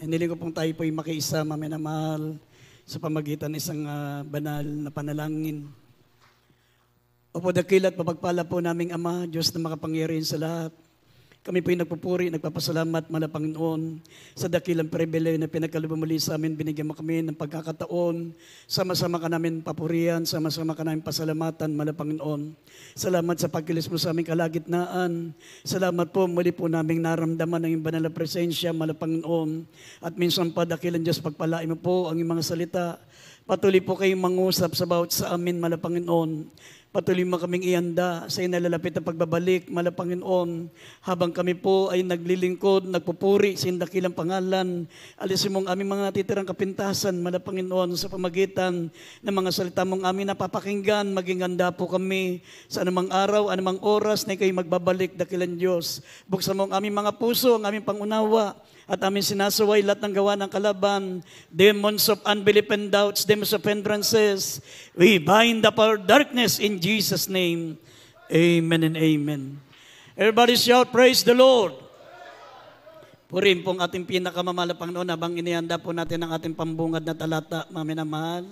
Hinili ko pong tayo po'y makiisa, maminamahal, sa pamagitan ng isang banal na panalangin. Opo, dakilat, mapagpala po naming Ama, Diyos na makapangyarihan sa lahat. Kami po'y nagpupuri, nagpapasalamat, mala Panginoon, sa dakilang pribilege na pinagkaloob muli sa amin. Binigyan mo kami ng pagkakataon. Sama-sama ka namin papurihan, sama-sama ka namin pasalamatan, mala Panginoon. Salamat sa pagkilos mo sa aming kalagitnaan. Salamat po, muli po naming naramdaman ang iyong banal na presensya, mala Panginoon. At minsan pa, dakilang Diyos, pagpalain mo po ang iyong mga salita. Patuloy po kayong mangusap sa bawat sa amin, mala Panginoon. Patuloy mo kaming ianda sa inalalapit na pagbabalik, mala Panginoon, habang kami po ay naglilingkod, nagpupuri sa dakilang pangalan. Alisin mong aming mga titirang kapintasan, mala Panginoon, sa pamagitan ng mga salita mong aming napapakinggan. Maging handa po kami sa anumang araw, anumang oras na kayo magbabalik, dakilang Diyos. Buksan mo ang aming mga puso, ang aming pangunawa, at aming sinasaway lahat ng gawa ng kalaban, demons of unbelief and doubts, demons of hindrances. We bind up our darkness in Jesus' name. Amen and amen. Everybody shout, praise the Lord. Purin pong ating pinakamamahal na Panginoon habang inihanda po natin ang ating pambungad na talata, maminamahal.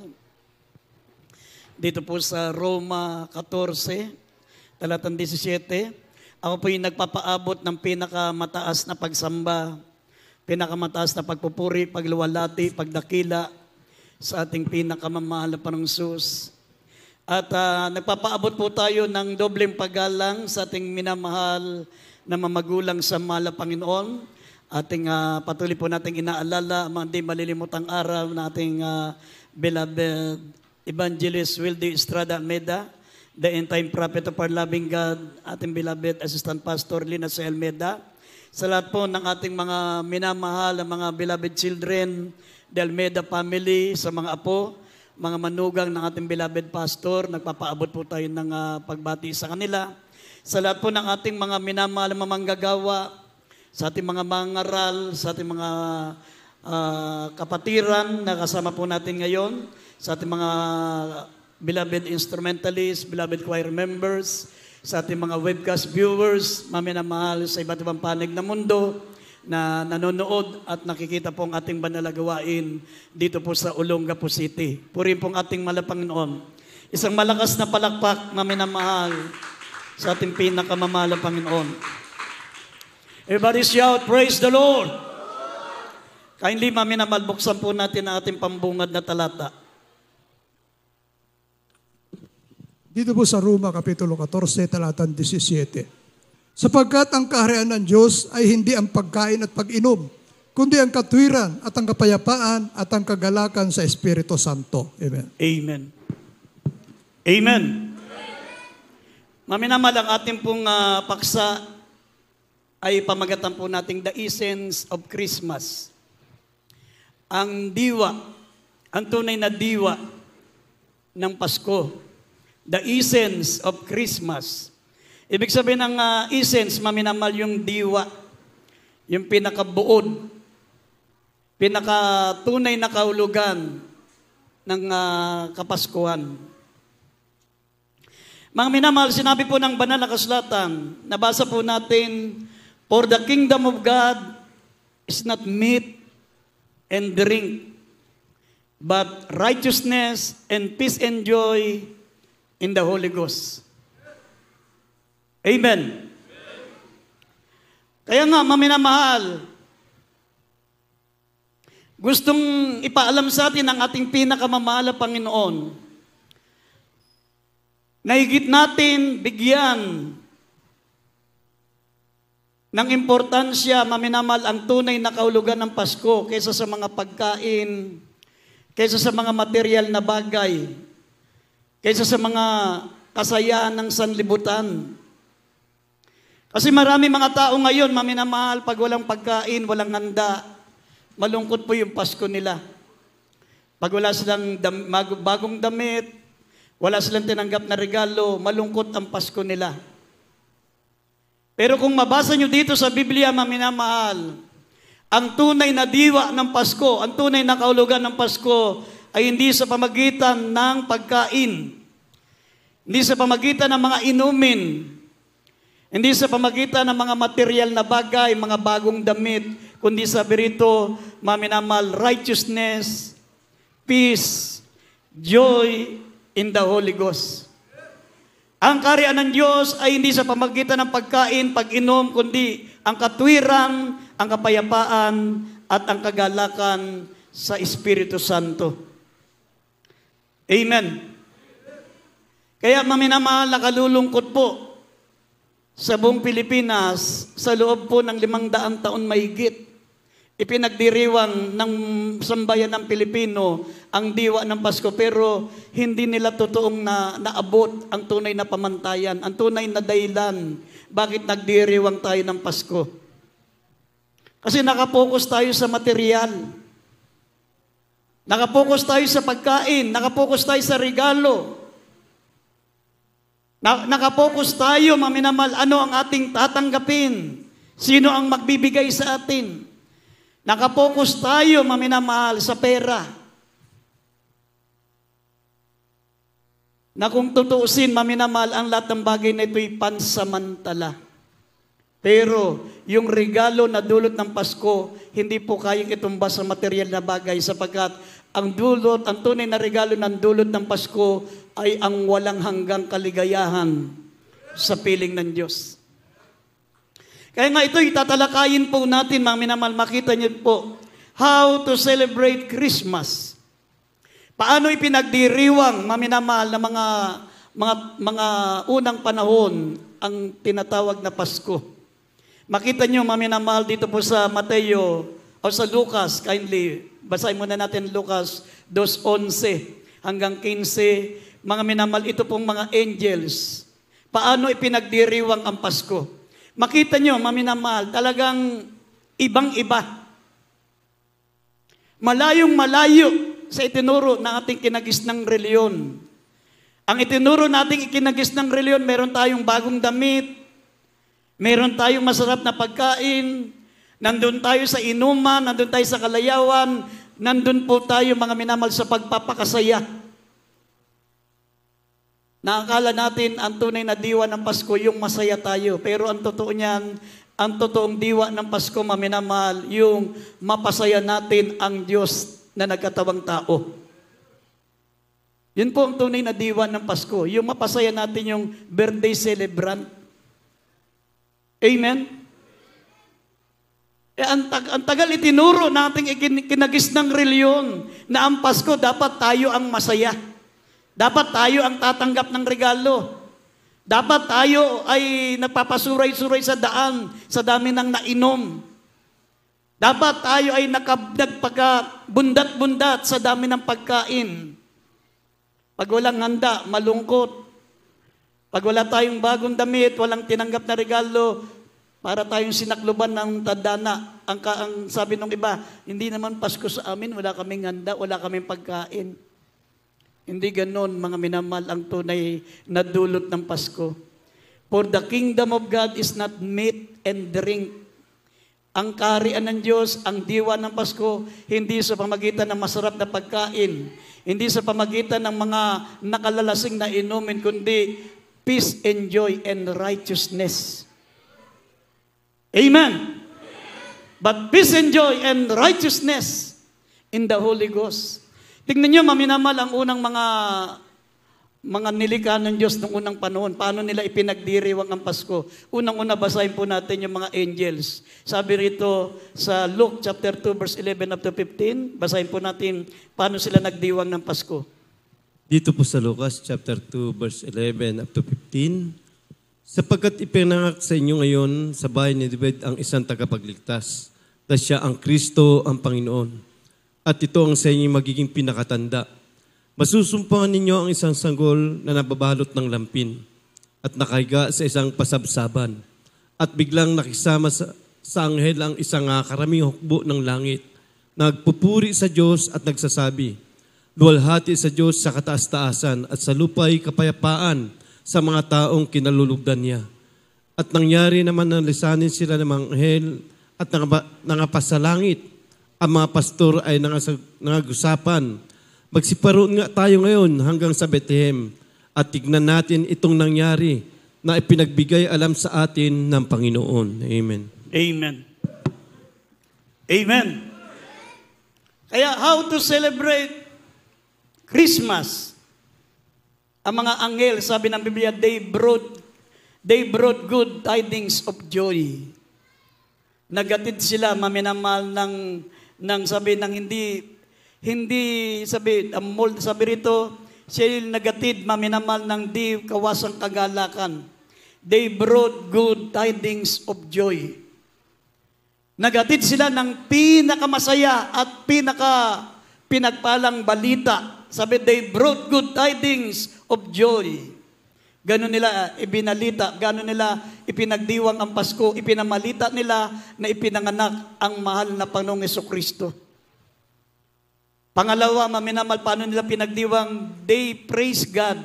Dito po sa Roma 14, talatang 17. Ako po yung nagpapaabot ng pinakamataas na pagsamba, pinakamataas na pagpupuri, pagluwalhati, pagdakila sa ating pinakamamahal na Panginoong Hesus. At nagpapaabot po tayo ng dobleng paggalang sa ating minamahal na mamagulang sa mahal na Panginoon. Ating patuloy po nating inaalala ang mga di malilimutang araw na ating beloved Evangelist Wildy Estrada Almeida, the end-time prophet of our loving God, ating beloved Assistant Pastor Lina C. Almeida. Sa lahat po ng ating mga minamahal, mga beloved children, the Almeida family, sa mga apo, mga manugang ng ating beloved pastor, nagpapaabot po tayo ng pagbati sa kanila. Sa lahat po ng ating mga minamahal, mga manggagawa, sa ating mga mangaral, sa ating mga kapatiran na kasama po natin ngayon, sa ating mga beloved instrumentalists, beloved choir members, sa ating mga webcast viewers, maminamahal sa iba't ibang panig ng mundo na nanonood at nakikita po ang ating banal na gawain dito po sa Olongapo City. Purihin pong ating mahal na Panginoon. Isang malakas na palakpak, maminamahal, sa ating pinakamamahal na Panginoon. Everybody shout, praise the Lord! Kindly, maminamahal, buksan po natin ang ating pambungad na talata. Dito po sa Roma, Kapitulo 14, talatang 17. Sapagkat ang kaharian ng Diyos ay hindi ang pagkain at pag-inom, kundi ang katwiran at ang kapayapaan at ang kagalakan sa Espiritu Santo. Amen. Amen. Amen. Maminamahal, ang ating pong paksa ay pamagatan po nating The Essence of Christmas. Ang diwa, ang tunay na diwa ng Pasko. The essence of Christmas. Ibig sabihin ng essence, maminamal yung diwa, yung pinakabuod, pinakatunay na kahulugan ng Kapaskuhan. Mga minamahal, sinabi po ng banal na kasulatan, nabasa po natin, for the kingdom of God is not meat and drink, but righteousness and peace and joy in the Holy Ghost. Amen. Kaya nga, maminamahal, gustong ipaalam sa atin ang ating pinakamamahal na Panginoon na higit natin bigyan ng importansya, maminamahal, ang tunay na kahulugan ng Pasko kaysa sa mga pagkain, kaysa sa mga material na bagay, kaysa sa mga kasayaan ng sanlibutan. Kasi marami mga tao ngayon, maminamahal, pag walang pagkain, walang handa, malungkot po yung Pasko nila. Pag wala silang bagong damit, wala silang tinanggap na regalo, malungkot ang Pasko nila. Pero kung mabasa nyo dito sa Biblia, maminamahal, ang tunay na diwa ng Pasko, ang tunay na kahulugan ng Pasko, ay hindi sa pamagitan ng pagkain, hindi sa pamagitan ng mga inumin, hindi sa pamagitan ng mga material na bagay, mga bagong damit, kundi sabi rito, maminamal, righteousness, peace, joy in the Holy Ghost. Ang kaharian ng Diyos ay hindi sa pamagitan ng pagkain, pag-inom, kundi ang katwiran, ang kapayapaan, at ang kagalakan sa Espiritu Santo. Amen. Kaya maminamahal, nakalulungkot po sa buong Pilipinas, sa loob po ng 500 taon mahigit, ipinagdiriwang ng sambayan ng Pilipino ang diwa ng Pasko, pero hindi nila totoong naabot ang tunay na pamantayan, ang tunay na dahilan bakit nagdiriwang tayo ng Pasko. Kasi nakapokus tayo sa material, nakapokus tayo sa pagkain, nakapokus tayo sa regalo, nakapokus tayo, maminamal, ano ang ating tatanggapin, sino ang magbibigay sa atin. Nakapokus tayo, maminamahal, sa pera. Na kung tutuusin, maminamahal, ang lahat ng bagay na ito'y pansamantala. Pero yung regalo na dulot ng Pasko, hindi po kayang itumba sa material na bagay, sapagkat ang tunay na regalo ng dulot ng Pasko ay ang walang hanggang kaligayahan sa piling ng Diyos. Kaya nga ito, itatalakayin po natin, mga minamahal, makita niyo po, how to celebrate Christmas. Paano ipinagdiriwang, mga minamahal, na mga unang panahon ang tinatawag na Pasko. Makita niyo, mga minamahal, dito po sa Mateo, o sa Lucas, kindly, basahin muna natin Lucas 2:11 hanggang 15. Mga minamahal, ito pong mga angels. Paano ipinagdiriwang ang Pasko? Makita nyo, maminamahal, talagang ibang-iba. Malayong malayo sa itinuro ng ating kinagisnang reliyon. Ang itinuro nating kinagisnang reliyon, meron tayong bagong damit, meron tayong masarap na pagkain, nandun tayo sa inuman, nandun tayo sa kalayawan, nandun po tayo, mga minamahal, sa pagpapakasaya. Nakakala natin ang tunay na diwa ng Pasko, yung masaya tayo. Pero ang totoo niyan, ang totoong diwa ng Pasko, maminamahal, yung mapasaya natin ang Diyos na nagkatawang tao. Yun po ang tunay na diwa ng Pasko, yung mapasaya natin yung birthday celebrant. Amen? Ang tagal itinuro nating kinagisnang reliyon na ang Pasko dapat tayo ang masaya. Dapat tayo ang tatanggap ng regalo. Dapat tayo ay napapasuray-suray sa daan sa dami ng nainom. Dapat tayo ay nagpagabundat-bundat sa dami ng pagkain. Pag walang handa, malungkot. Pag wala tayong bagong damit, walang tinanggap na regalo, para tayong sinakluban ng tadhana. Ang sabi ng iba, hindi naman Pasko sa amin, wala kaming handa, wala kaming pagkain. Hindi ganon, mga minamahal, ang tunay na dulot ng Pasko. For the kingdom of God is not meat and drink. Ang kaharian ng Diyos, ang diwa ng Pasko, hindi sa pamagitan ng masarap na pagkain, hindi sa pamagitan ng mga nakalalasing na inumin, kundi peace and joy and righteousness. Amen. But peace and joy and righteousness in the Holy Ghost. Tingnan nyo, maminamal, ang unang mga nilikha ng Diyos noong unang panahon. Paano nila ipinagdiriwang ang Pasko? Unang-una, basahin po natin yung mga angels. Sabi rito sa Luke chapter 2, verse 11 up to 15, basahin po natin paano sila nagdiwang ng Pasko. Dito po sa Lucas chapter 2, verse 11 up to 15, sapagkat ipinangak sa inyo ngayon sa bahay ni David ang isang tagapagligtas, na siya ang Kristo ang Panginoon. At ito ang sa inyo magiging pinakatanda. Masusumpangan ninyo ang isang sanggol na nababalot ng lampin at nakahiga sa isang pasabsaban. At biglang nakisama sa anghel ang isang karaming hukbo ng langit. Nagpupuri sa Diyos at nagsasabi, luwalhati sa Diyos sa kataas-taasan at sa lupa'y kapayapaan sa mga taong kinalulugdan niya. At nangyari naman na lisanin sila ng mga anghel at nangapasalangit. Ang mga pastor ay nangagusapan, magsiparoon nga tayo ngayon hanggang sa Bethlehem at tignan natin itong nangyari na ipinagbigay alam sa atin ng Panginoon. Amen. Amen. Amen. Kaya how to celebrate Christmas? Ang mga anghel, sabi ng Biblia, they brought good tidings of joy. Nagatid sila, maminamahal ng sabi ng hindi sabi rito, siya nagatid, maminamahal ng di kawasang kagalakan. They brought good tidings of joy. Nagatid sila ng pinakamasaya at pinagpalang balita. Sabi, they brought good tidings of joy. Ganon nila ibinalita, ganon nila ipinagdiwang ang Pasko, ipinamalita nila na ipinanganak ang mahal na Panginoong Jesucristo. Pangalawa, maminamal, paano nila pinagdiwang? They praise God.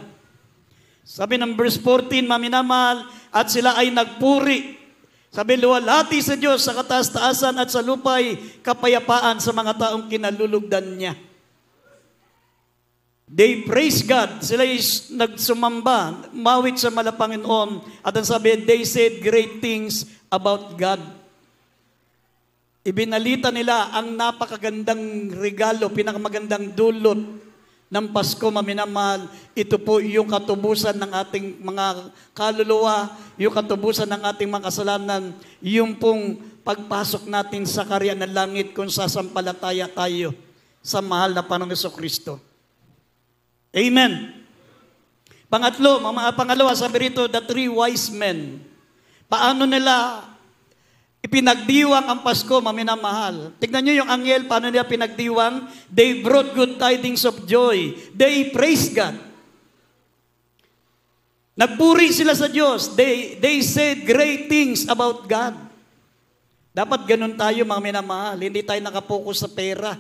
Sabi ng verse 14, maminamal, at sila ay nagpuri. Sabi, luwalhati sa Diyos sa kataas-taasan at sa lupay kapayapaan sa mga taong kinalulugdan niya. They praise God. Sila ay nagsumamba, mawit sa Malapanginoon. At ang sabi, they said great things about God. Ibinalita nila ang napakagandang regalo, pinakamagandang dulot ng Pasko, maminamahal. Ito po yung katubusan ng ating mga kaluluwa, yung katubusan ng ating mga kasalanan, yung pong pagpasok natin sa karya ng langit kung sasampalataya tayo sa mahal na Panginoong Jesucristo. Amen. Pangalawa, sabi rito, the three wise men. Paano nila ipinagdiwang ang Pasko, maminamahal? Tignan nyo yung anghel, paano nila pinagdiwang? They brought good tidings of joy. They praised God. Nagpuri sila sa Diyos. They said great things about God. Dapat ganun tayo, mga minamahal. Hindi tayo nakapokus sa pera.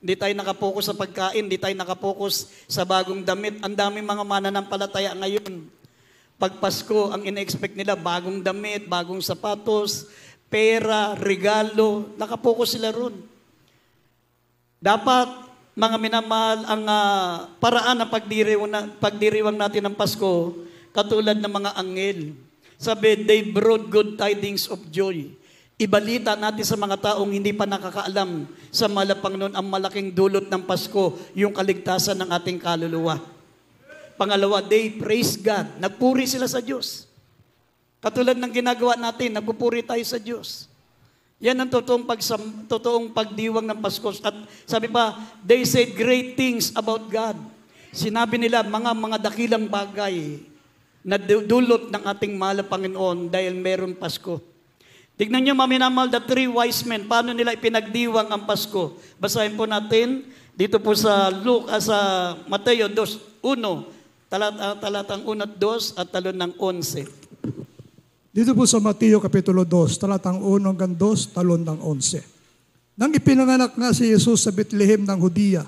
Hindi tayo nakapokus sa pagkain. Hindi tayo nakapokus sa bagong damit. Ang daming mga mananampalataya ngayon. Pag Pasko, ang ina-expect nila, bagong damit, bagong sapatos, pera, regalo, nakapokus sila ron. Dapat, mga minamahal, ang paraan ng pagdiriwang natin ng Pasko, katulad ng mga anghel. Sabi, they brought good tidings of joy. Ibalita natin sa mga taong hindi pa nakakaalam sa Panginoon ang malaking dulot ng Pasko, yung kaligtasan ng ating kaluluwa. Pangalawa, they praise God. Nagpuri sila sa Diyos. Katulad ng ginagawa natin, nagpupuri tayo sa Diyos. Yan ang totoong pagdiwang ng Pasko. At sabi pa, they said great things about God. Sinabi nila mga dakilang bagay na dulot ng ating mahal na Panginoon dahil meron Pasko. Tignan nyo, maminamahal, the three wise men, paano nila ipinagdiwang ang Pasko. Basahin po natin dito po sa Mateo 2:1, talatang 1 at 2 at talon ng 11. Dito po sa Mateo Kapitulo 2, talatang 1 hanggang 2, talon ng 11. Nang ipinanganak nga si Jesus sa Bethlehem ng Judea,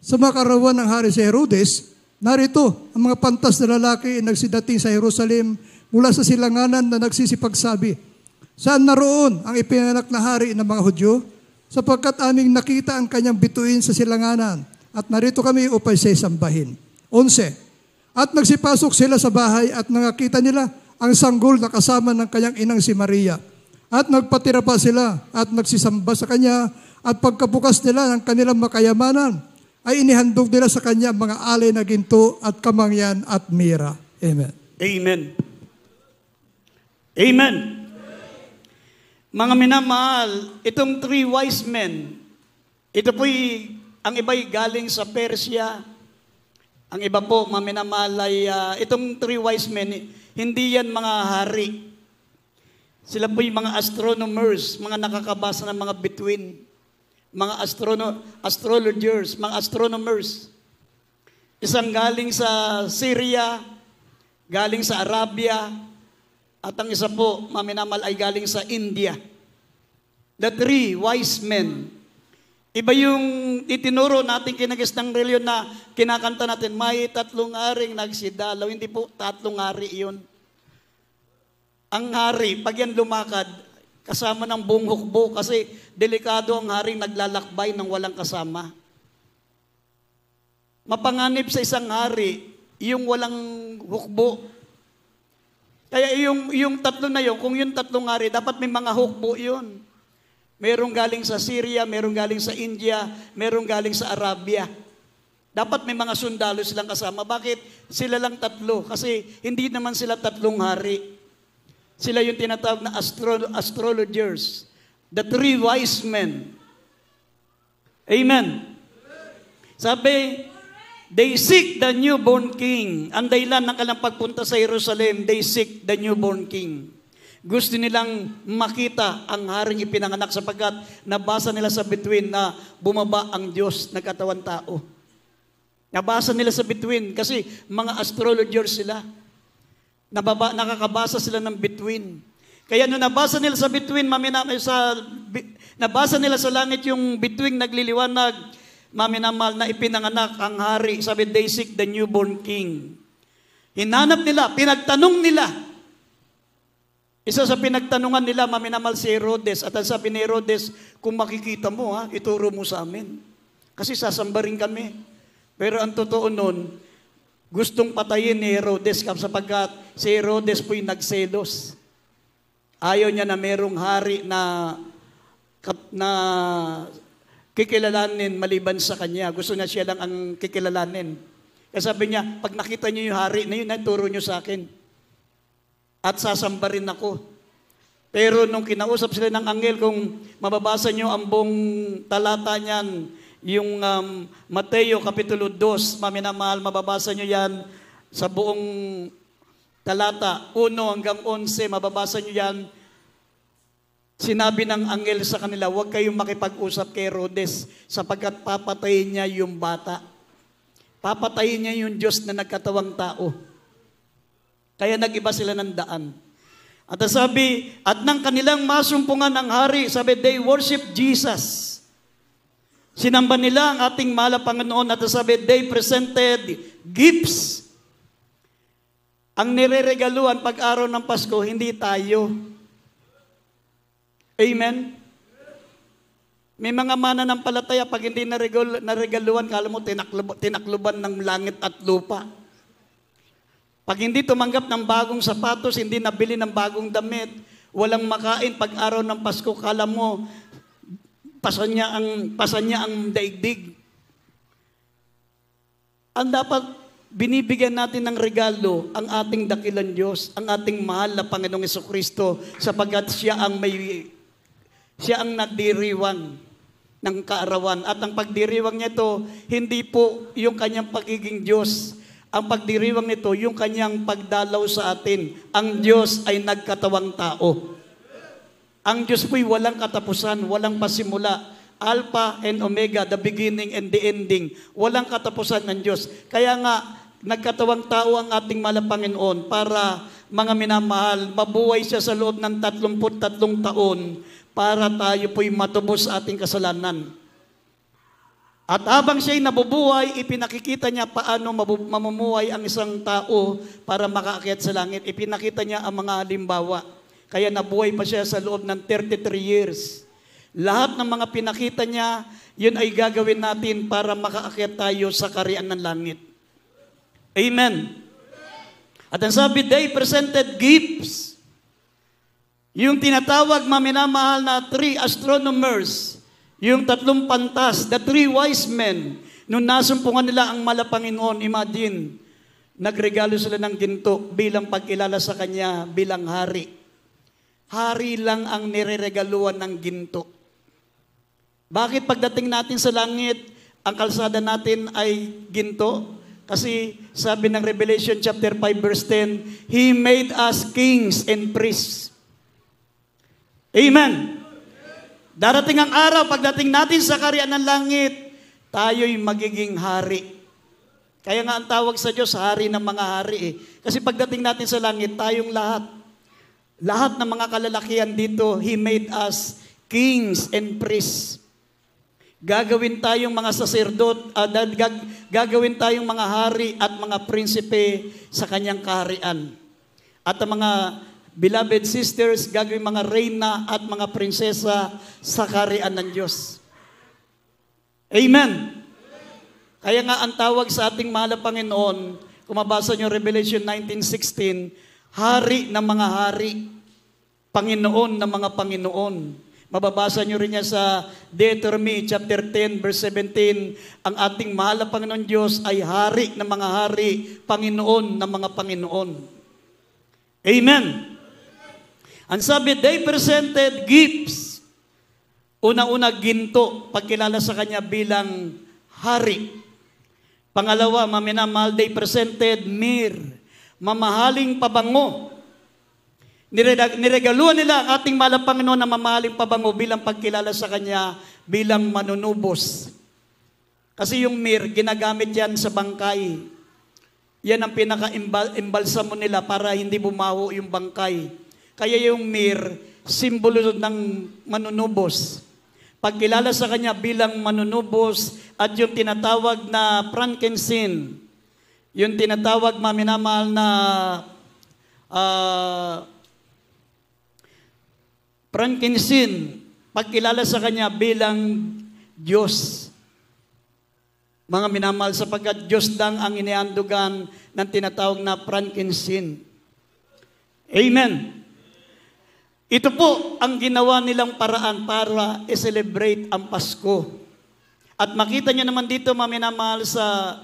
sa makarawan ng hari si Herodes, narito ang mga pantas na lalaki ay nagsidating sa Jerusalem mula sa silanganan na nagsisipagsabi, saan naroon ang ipinanganak na hari ng mga Hudyo? Sapagkat aming nakita ang kanyang bituin sa silanganan, at narito kami upay sa sambahin. 11. At nagsipasok sila sa bahay at nakita nila ang sanggol na kasama ng kanyang inang si Maria. At nagpatira pa sila at nagsisamba sa kanya, at pagkabukas nila ng kanilang makayamanan, ay inihandog nila sa kanya mga alay na ginto at kamangyan at mira. Amen. Amen. Amen. Mga minamahal, itong three wise men, ito po'y, ang iba'y galing sa Persia, ang iba po, mga minamahal, ay itong three wise men, hindi yan mga hari. Sila po'y mga astronomers, mga nakakabasa ng mga bituin, mga astrologers, mga astronomers. Isang galing sa Syria, galing sa Arabia, at ang isa po, maminamal, ay galing sa India. The three wise men. Iba yung itinuro natin kinagis ng reliyon na kinakanta natin, may tatlong haring nagsidalaw. Hindi po tatlong hari yun. Ang hari, pag yan lumakad, kasama ng buong hukbo kasi delikado ang haring naglalakbay ng walang kasama. Mapanganib sa isang hari, yung walang hukbo. Kaya yung tatlo na yun, kung yung tatlong hari, dapat may mga hukbo yun. Merong galing sa Syria, merong galing sa India, merong galing sa Arabia. Dapat may mga sundalo silang kasama. Bakit? Sila lang tatlo. Kasi hindi naman sila tatlong hari. Sila yung tinatawag na astrologers. The three wise men. Amen. Sabi, they seek the newborn king. Ang dahilan ng kanilang pagpunta sa Jerusalem, they seek the newborn king. Gusto nilang makita ang haring ipinanganak sapagkat nabasa nila sa bituin na bumaba ang Diyos na katawan tao. Nabasa nila sa bituin kasi mga astrologers sila. Nakakabasa sila ng bituin. Kaya nung nabasa nila sa bituin, nabasa nila sa langit yung bituin nagliliwanag, maminamal na ipinanganak ang hari. Sabi, they seek the newborn king. Hinanap nila, pinagtanong nila. Isa sa pinagtanungan nila, maminamal si Herodes. At ang sabi ni Herodes, kung makikita mo, ituro mo sa amin. Kasi sasamba rin kami. Pero ang totoo nun, gustong patayin ni Herodes sapagkat si Herodes po'y nagselos. Ayaw niya na merong hari na kikilalanin maliban sa kanya. Gusto niya siya lang ang kikilalanin. Kaya sabi niya, pag nakita niyo yung hari na yun, turo niyo sa akin. At sasamba rin ako. Pero nung kinausap sila ng anghel, kung mababasa niyo ang buong talata niyan, yung Mateo Kapitulo 2, maminamahal, mababasa niyo yan sa buong talata, 1 hanggang 11, mababasa niyo yan. Sinabi ng anghel sa kanila, huwag kayong makipag-usap kay Herodes sapagkat papatayin niya yung bata. Papatayin niya yung Diyos na nagkatawang tao. Kaya nag-iba sila ng daan. At sabi, at nang kanilang masumpungan ng hari, sabi, they worship Jesus. Sinamba nila ang ating mahal na Panginoon at sabi, they presented gifts. Ang nireregaluhan pag-araw ng Pasko, hindi tayo. Amen? May mga mananampalataya, pag hindi naregaluhan, kala mo tinakluban ng langit at lupa. Pag hindi tumanggap ng bagong sapatos, hindi nabili ng bagong damit, walang makain pag araw ng Pasko, kala mo, pasan niya ang daigdig. Ang dapat binibigyan natin ng regalo ang ating dakilang Diyos, ang ating mahal na Panginoong Jesucristo, sapagkat siya ang nagdiriwang ng kaarawan. At ang pagdiriwang niya ito, hindi po yung kanyang pagiging Diyos. Ang pagdiriwang nito, yung kanyang pagdalaw sa atin. Ang Diyos ay nagkatawang tao. Ang Diyos po'y walang katapusan, walang pasimula. Alpha and Omega, the beginning and the ending. Walang katapusan ng Diyos. Kaya nga, nagkatawang tao ang ating mahal na Panginoon para, mga minamahal, mabuhay siya sa loob ng 33 taon para tayo po'y matubos sa ating kasalanan. At habang siya'y nabubuhay, ipinakikita niya paano mamumuhay ang isang tao para makaakyat sa langit. Ipinakita niya ang mga halimbawa. Kaya nabuhay pa siya sa loob ng 33 years. Lahat ng mga pinakita niya, yun ay gagawin natin para makaakyat tayo sa kaharian ng langit. Amen. At ang sabi, they presented gifts. Yung tinatawag, maminamahal na 3 astronomers, yung 3 pantas, the 3 wise men, nung nasumpungan nila ang mahal na Panginoon, imagine, nagregalo sila ng ginto bilang pagkilala sa Kanya bilang hari. Hari lang ang nireregaluhan ng ginto. Bakit pagdating natin sa langit, ang kalsada natin ay ginto? Kasi sabi ng Revelation chapter 5 verse 10, He made us kings and priests. Amen. Darating ang araw, pagdating natin sa kaharian ng langit, tayo'y magiging hari. Kaya nga ang tawag sa Diyos, hari ng mga hari. Kasi pagdating natin sa langit, tayong lahat ng mga kalalakihan dito, He made us kings and priests. Gagawin tayong mga saserdot, gagawin tayong mga hari at mga prinsipe sa Kanyang kaharian. At ang mga beloved sisters, gagawin mga reyna at mga prinsesa sa kaharian ng Diyos. Amen. Kaya nga ang tawag sa ating mahal na Panginoon, kung mabasa niyo Revelation 19:16, hari ng mga hari, Panginoon ng mga Panginoon. Mababasa nyo rin yan sa Deuteronomy chapter 10 verse 17. Ang ating mahal na Panginoon Diyos ay hari ng mga hari, Panginoon ng mga Panginoon. Amen. Ang sabi, they presented gifts. Una-una, ginto, pagkilala sa Kanya bilang hari. Pangalawa, maminamahal, they presented myrrh, mamahaling pabango. Niregaluhan nila ang ating mahal na Panginoon na mamahaling pabango bilang pagkilala sa Kanya bilang manunubos. Kasi yung myrrh, ginagamit yan sa bangkay. Yan ang pinaka-imbalsamo nila para hindi bumaho yung bangkay. Kaya yung myrrh, simbolo ng manunubos. Pagkilala sa Kanya bilang manunubos at yung tinatawag na frankincense, yung tinatawag maminamahal na frankincense, pagkilala sa Kanya bilang Diyos. Mga minamahal, sapagkat Diyos lang ang iniandugan ng tinatawag na frankincense. Amen. Ito po ang ginawa nilang paraan para i-celebrate ang Pasko. At makita nyo naman dito, mga minamahal, sa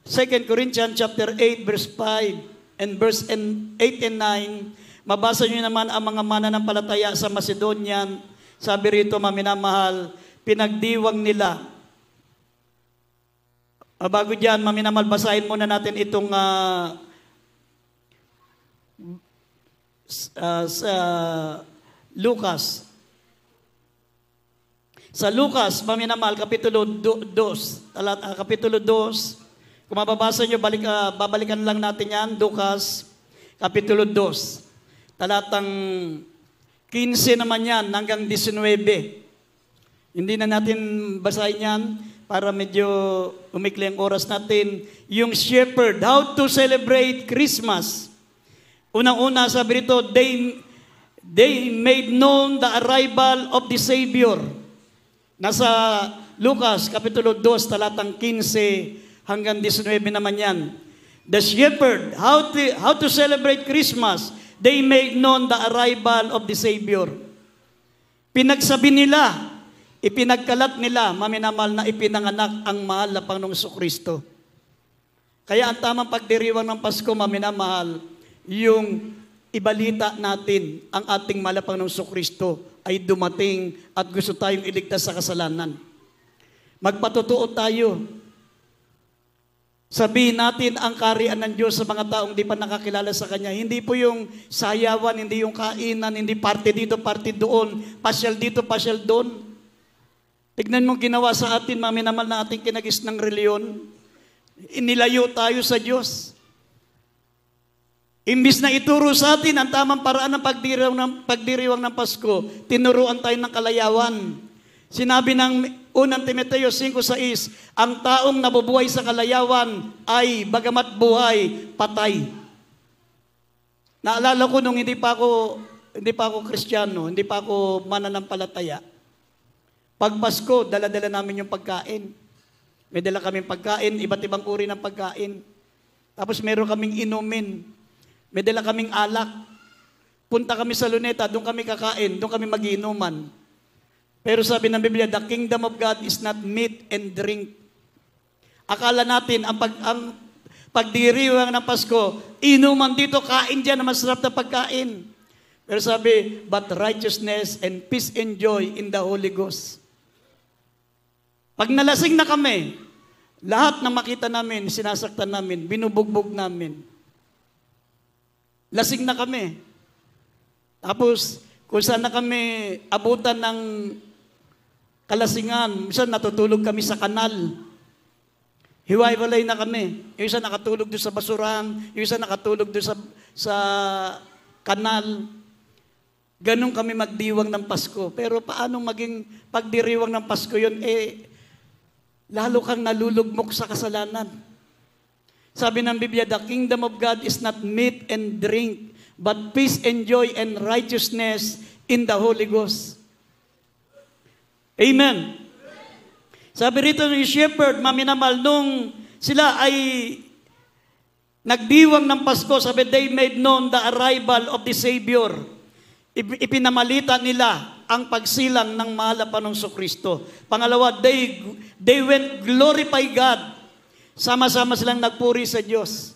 2 Corinthians chapter 8, verse 5 and verse 8 and 9, mabasa nyo naman ang mga mananampalataya sa Macedonian. Sabi rito, mga minamahal, pinagdiwang nila. Bago dyan, mga minamahal, basahin muna natin itong sa Lucas. Sa Lucas, mga minamahal, Kapitulo 2, kung mababasa nyo, babalikan lang natin yan, Lucas, Kapitulo 2. Talatang 15 naman yan, hanggang 19. Hindi na natin basahin yan, para medyo umikli ang oras natin. Yung shepherd, how to celebrate Christmas. Unang-una, sabi rito, they made known the arrival of the Savior. Nasa Lucas, Kapitulo 2, talatang 15 hanggang 19 naman yan. The shepherd, how to celebrate Christmas. They made known the arrival of the Savior. Pinagsabi nila, ipinagkalat nila, maminamahal, na ipinanganak ang mahal na Panginoong Jesucristo. Kaya ang tamang pagdiriwang ng Pasko, maminamahal, yung ibalita natin ang ating mahal na Panginoong Jesucristo ay dumating at gusto tayong iligtas sa kasalanan. Magpatotoo tayo. Sabihin natin ang kaharian ng Diyos sa mga taong di pa nakakilala sa Kanya. Hindi po yung sayawan, hindi yung kainan, hindi parte dito, parte doon, pasyal dito, pasyal doon. Tignan mo ginawa sa atin, maminamal na ating kinagis ng reliyon. Inilayo tayo sa Diyos. Imbis na ituro sa atin ang tamang paraan ng pagdiriwang ng Pasko, tinuruan tayo ng kalayawan. Sinabi ng 1 Timoteo 5:6, ang taong nabubuhay sa kalayawan ay bagamat buhay, patay. Naalala ko nung hindi pa ako Kristiyano, hindi pa ako mananampalataya. Pag Pasko, dala-dala namin yung pagkain. May dala kaming pagkain, iba't ibang uri ng pagkain. Tapos meron kaming inumin. May dala kaming alak. Punta kami sa Luneta, doon kami kakain, doon kami magiinuman. Pero sabi ng Biblia, the kingdom of God is not meat and drink. Akala natin, ang pagdiriwang ng Pasko, inuman dito, kain dyan na masarap na pagkain. Pero sabi, but righteousness and peace and joy in the Holy Ghost. Pag nalasing na kami, lahat na makita namin, sinasaktan namin, binubugbog namin. Lasing na kami. Tapos, kung saan na kami abutan ng kalasingan, minsan natutulog kami sa kanal. Hiwa-hiwalay na kami. Yung isa nakatulog doon sa basurahan, yung isa nakatulog doon sa kanal. Ganon kami magdiwang ng Pasko. Pero paano maging pagdiriwang ng Pasko yun? Lalo kang nalulugmok sa kasalanan. Sabi ng Biblia, the kingdom of God is not meat and drink, but peace and joy and righteousness in the Holy Ghost. Amen. Sabi rito ng shepherd, maminamal, nung sila ay nagdiwang ng Pasko, sabi, they made known the arrival of the Savior. Ipinamalita nila ang pagsilang ng mahal na Panginoong Kristo. Pangalawa, they went glorify God. Sama-sama silang nagpuri sa Diyos.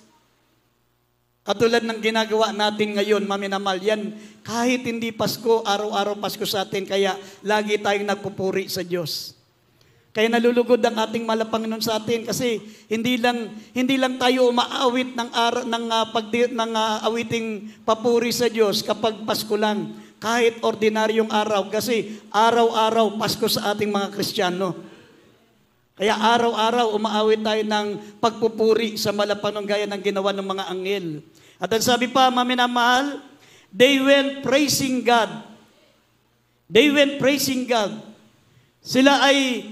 Katulad ng ginagawa natin ngayon, maminamahal, yan, kahit hindi Pasko, araw-araw Pasko sa atin, kaya lagi tayong nagpupuri sa Diyos. Kaya nalulugod ang ating mahal na Panginoon sa atin kasi hindi lang tayo umaawit ng awiting papuri sa Diyos kapag Pasko lang, kahit ordinaryong araw kasi araw-araw Pasko sa ating mga Kristiyano. Kaya araw-araw umaawit tayo ng pagpupuri sa mahal na Panginoon gaya ng ginawa ng mga anghel. At ang sabi pa, maminamahal, they went praising God. They went praising God. Sila ay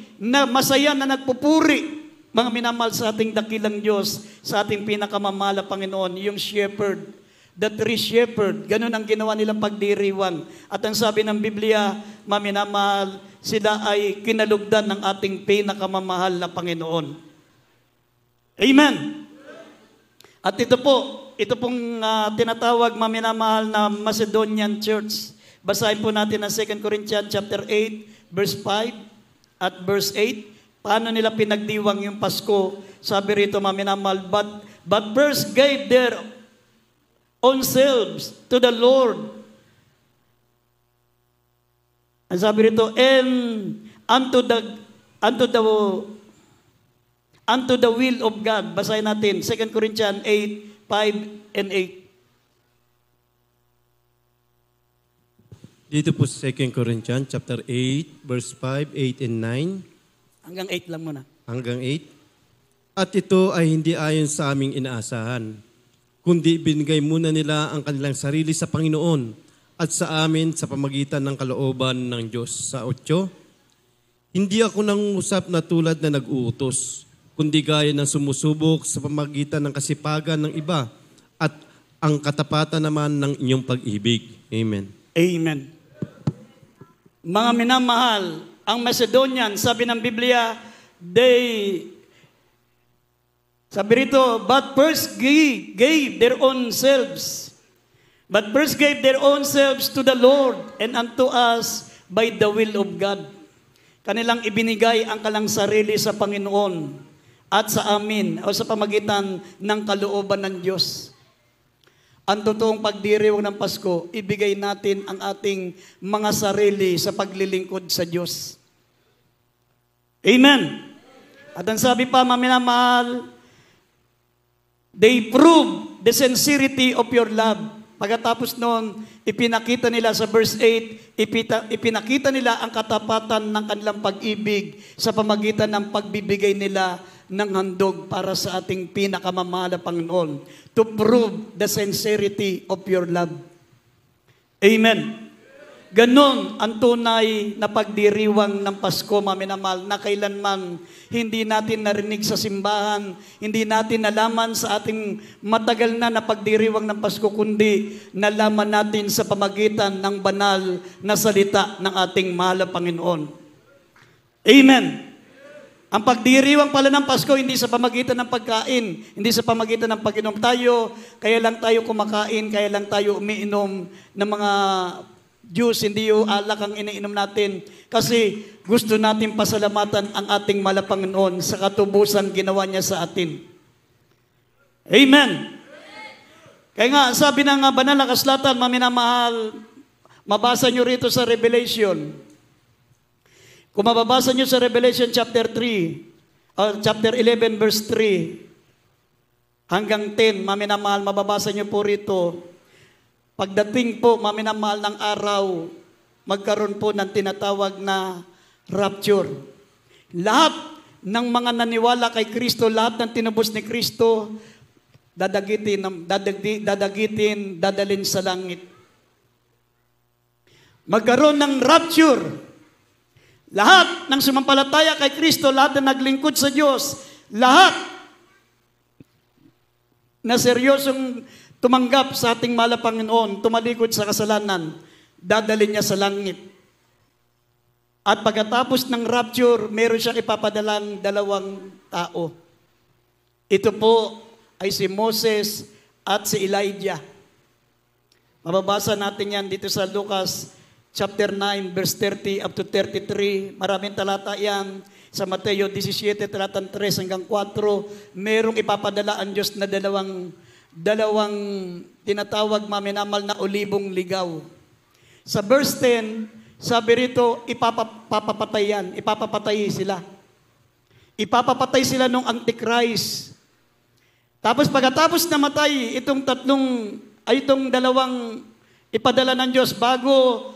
masaya na nagpupuri, mga minamahal sa ating dakilang Diyos, sa ating pinakamamahal na Panginoon, yung shepherd, the three shepherd. Ganun ang ginawa nilang pagdiriwang. At ang sabi ng Biblia, maminamahal, sila ay kinalugdan ng ating pinakamamahal na Panginoon. Amen. At ito pong tinatawag maminamahal na Macedonian Church. Basahin po natin ang 2 Corinthians chapter 8, verse 5 at verse 8. Paano nila pinagdiwang yung Pasko? Sabi rito, maminamahal, but first gave their own selves to the Lord. Ang sabi rito, and unto the will of God. Basahin natin, 2 Corinthians 8, 5 and 8. Dito po sa 2 Corinthians chapter 8, verse 5, 8 and 9. Hanggang 8 lang muna. Hanggang 8. At ito ay hindi ayon sa aming inaasahan, kundi binigay muna nila ang kanilang sarili sa Panginoon at sa amin sa pamagitan ng kalooban ng Diyos. Sa 8, hindi ako nangusap na tulad na nag-uutos, kundi gaya ng sumusubok sa pamagitan ng kasipagan ng iba at ang katapatan naman ng inyong pag-ibig. Amen. Amen. Mga minamahal, ang Macedonian, sabi ng Biblia, sabi rito, but first gave their own selves. But first gave their own selves to the Lord and unto us by the will of God. Kanilang ibinigay ang kalang sarili sa Panginoon at sa amin o sa pamagitan ng kalooban ng Diyos. Ang totoong pagdiriwang ng Pasko, ibigay natin ang ating mga sarili sa paglilingkod sa Diyos. Amen. At ang sabi pa, maminamahal, they prove the sincerity of your love. Pagkatapos noon, ipinakita nila sa verse 8, ipinakita nila ang katapatan ng kanilang pag-ibig sa pamagitan ng pagbibigay nila ng handog para sa ating pinakamamahal na Panginoon, to prove the sincerity of your love. Amen. Ganon ang tunay na pagdiriwang ng Pasko, maminamahal, na kailanman hindi natin narinig sa simbahan, hindi natin nalaman sa ating matagal na pagdiriwang ng Pasko, kundi nalaman natin sa pamagitan ng banal na salita ng ating mahal na Panginoon. Amen. Ang pagdiriwang pala ng Pasko, hindi sa pamagitan ng pagkain, hindi sa pamagitan ng pag-inom tayo, kaya lang tayo kumakain, kaya lang tayo umiinom ng mga juice, hindi yung alak ang iniinom natin. Kasi gusto natin pasalamatan ang ating mahal na Panginoon sa katubusan ginawa niya sa atin. Amen. Kaya nga, sabi ng banal na kasulatan, maminamahal, mabasa nyo rito sa Revelation. Kung mababasa nyo sa Revelation chapter 3, chapter 11 verse 3 hanggang 10, maminamahal, mababasa nyo po rito. Pagdating po, maminamahal, ng araw, magkaroon po ng tinatawag na rapture. Lahat ng mga naniwala kay Kristo, lahat ng tinubos ni Kristo, dadalhin sa langit. Magkaroon ng rapture. Lahat ng sumampalataya kay Kristo, lahat na naglingkod sa Diyos, lahat na seryosong tumanggap sa ating mahal na Panginoon, tumalikod sa kasalanan, dadalhin niya sa langit. At pagkatapos ng rapture, meron siyang ipapadalang 2 tao. Ito po ay si Moses at si Elijah. Mababasa natin yan dito sa Lucas chapter 9, verse 30 up to 33. Maraming talata yan. Sa Mateo 17, talatang 3 hanggang 4, merong ipapadala ang Diyos na dalawang tinatawag maminamal na olibong ligaw. Sa verse 10, sabi rito, ipapapatay sila. Ipapapatay sila nung Antichrist. Tapos pagkatapos namatay, itong dalawang ipadala ng Diyos bago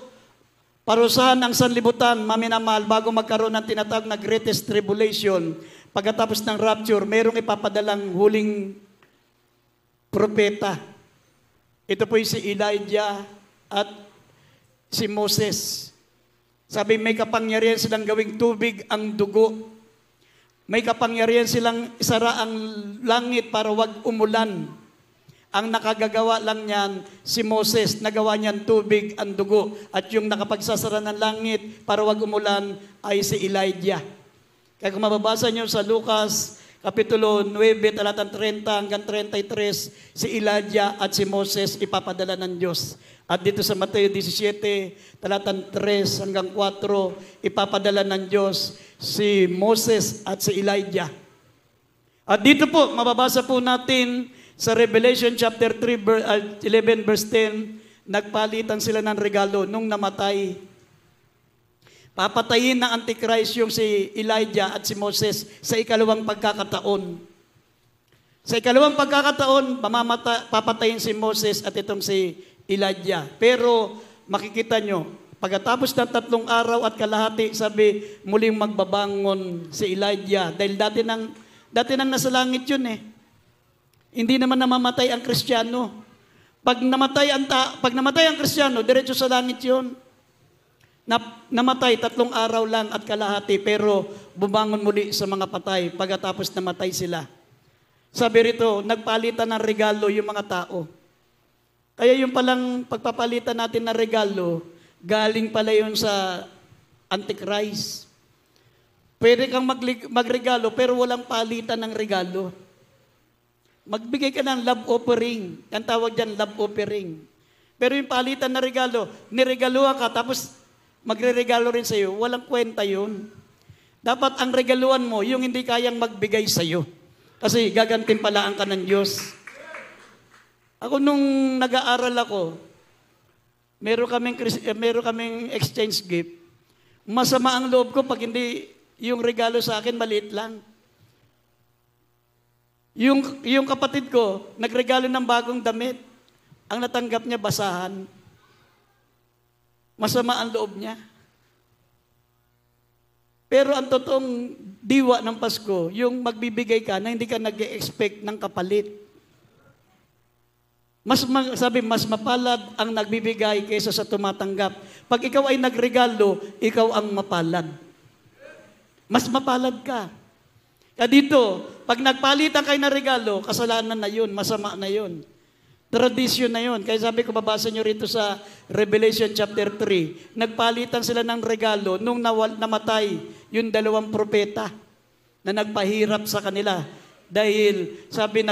parusahan ang sanlibutan, maminamahal, bago magkaroon ng tinatawag na greatest tribulation, pagkatapos ng rapture, mayroong ipapadalang huling propeta. Ito po si Elijah at si Moses. Sabi, may kapangyarihan silang gawing tubig ang dugo. May kapangyarihan silang isara ang langit para wag umulan. Ang nakagagawa lang niyan, si Moses, nagawa niyan tubig ang dugo. At yung nakapagsasara ng langit para wag umulan ay si Elijah. Kaya kung mababasa niyo sa Lucas, Kapitulo 9, talatang 30 hanggang 33, si Elijah at si Moses ipapadala ng Diyos. At dito sa Mateo 17, talatang 3 hanggang 4, ipapadala ng Diyos si Moses at si Elijah. At dito po, mababasa po natin sa Revelation chapter 3, 11 verse 10, nagpalitan sila ng regalo nung namatay. Papatayin ng Antichrist yung si Elijah at si Moses sa ikalawang pagkakataon. Sa ikalawang pagkakataon, papatayin si Moses at itong si Elijah. Pero makikita nyo, pagkatapos ng 3 araw at kalahati, sabi, muling magbabangon si Elijah. Dahil dati nang nasa langit yun eh. Hindi naman namamatay ang Kristiyano. Pag namatay ang Kristiyano, diretso sa langit yun. Namatay 3 araw lang at kalahati, pero bumangon muli sa mga patay pagkatapos namatay sila. Sabi rito, nagpalitan ng regalo yung mga tao. Kaya yung palang pagpapalitan natin ng regalo, galing pala yun sa Antichrist. Pwede kang magregalo, pero walang palitan ng regalo. Magbigay ka ng love offering. Ang tawag dyan, love offering. Pero yung palitan na regalo, niregaluhan ka, tapos magre-regalo rin sa'yo, walang kwenta yun. Dapat ang regaluhan mo, yung hindi kayang magbigay sa'yo. Kasi gagantimpalaan ka ng Diyos. Ako nung nag-aaral ako, meron kaming exchange gift. Masama ang loob ko pag hindi yung regalo sa akin, maliit lang. Yung kapatid ko, nagregalo ng bagong damit. Ang natanggap niya, basahan. Masama ang loob niya. Pero ang totoong diwa ng Pasko, yung magbibigay ka na hindi ka nag-expect ng kapalit. Mas mapalad ang nagbibigay kaysa sa tumatanggap. Pag ikaw ay nagregalo, ikaw ang mapalad. Mas mapalad ka. Kaya dito, pag nagpalitan kayo ng regalo, kasalanan na yun, masama na yun. Tradisyon na yun. Kaya sabi ko, babasa nyo rito sa Revelation chapter 3, nagpalitan sila ng regalo nung namatay yung 2 propeta na nagpahirap sa kanila. Dahil sabi,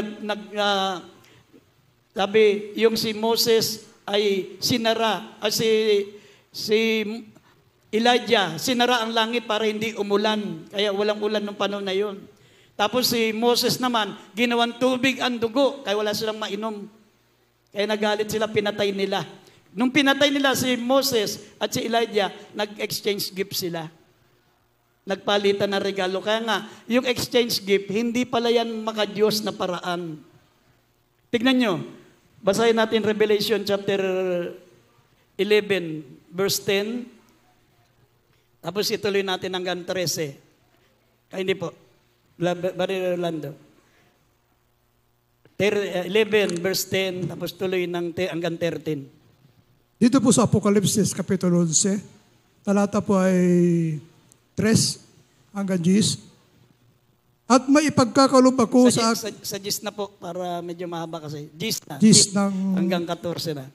yung si Moses ay sinara, si Elijah, sinara ang langit para hindi umulan. Kaya walang ulan nung panahon na yun. Tapos si Moses naman, ginawan tubig ang dugo, kaya wala silang mainom. Kaya nagalit sila, pinatay nila. Nung pinatay nila si Moses at si Elijah, nag-exchange gift sila. Nagpalitan ng regalo. Kaya nga, yung exchange gift, hindi pala yan maka-Diyos na paraan. Tignan nyo, basahin natin Revelation chapter 11, verse 10. Tapos ituloy natin hanggang 13. Ay, hindi po. Bari Orlando. 11, verse 10, tapos tuloy hanggang 13. Dito po sa Apokalipsis, Kapitulo 11, talata po ay 3 hanggang 10. At may ipagkakalob ako sa... Sa 10 na po, para medyo mahaba kasi. 10 na. 10 ng... Hanggang 14 na.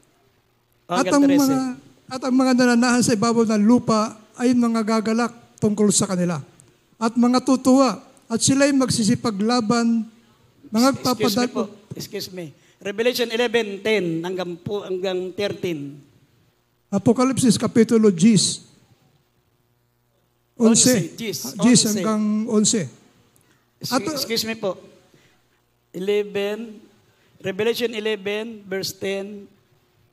At ang mga nananahan sa ibabaw ng lupa ay mga gagalak tungkol sa kanila. At mga tutuwa, at sila'y magsisipaglaban, mga Excuse me. Revelation 11:10 hanggang 13. Apokalipsis Kapitulo 10. 11. 10 hanggang 11. Excuse me po. 11, Revelation 11, verse 10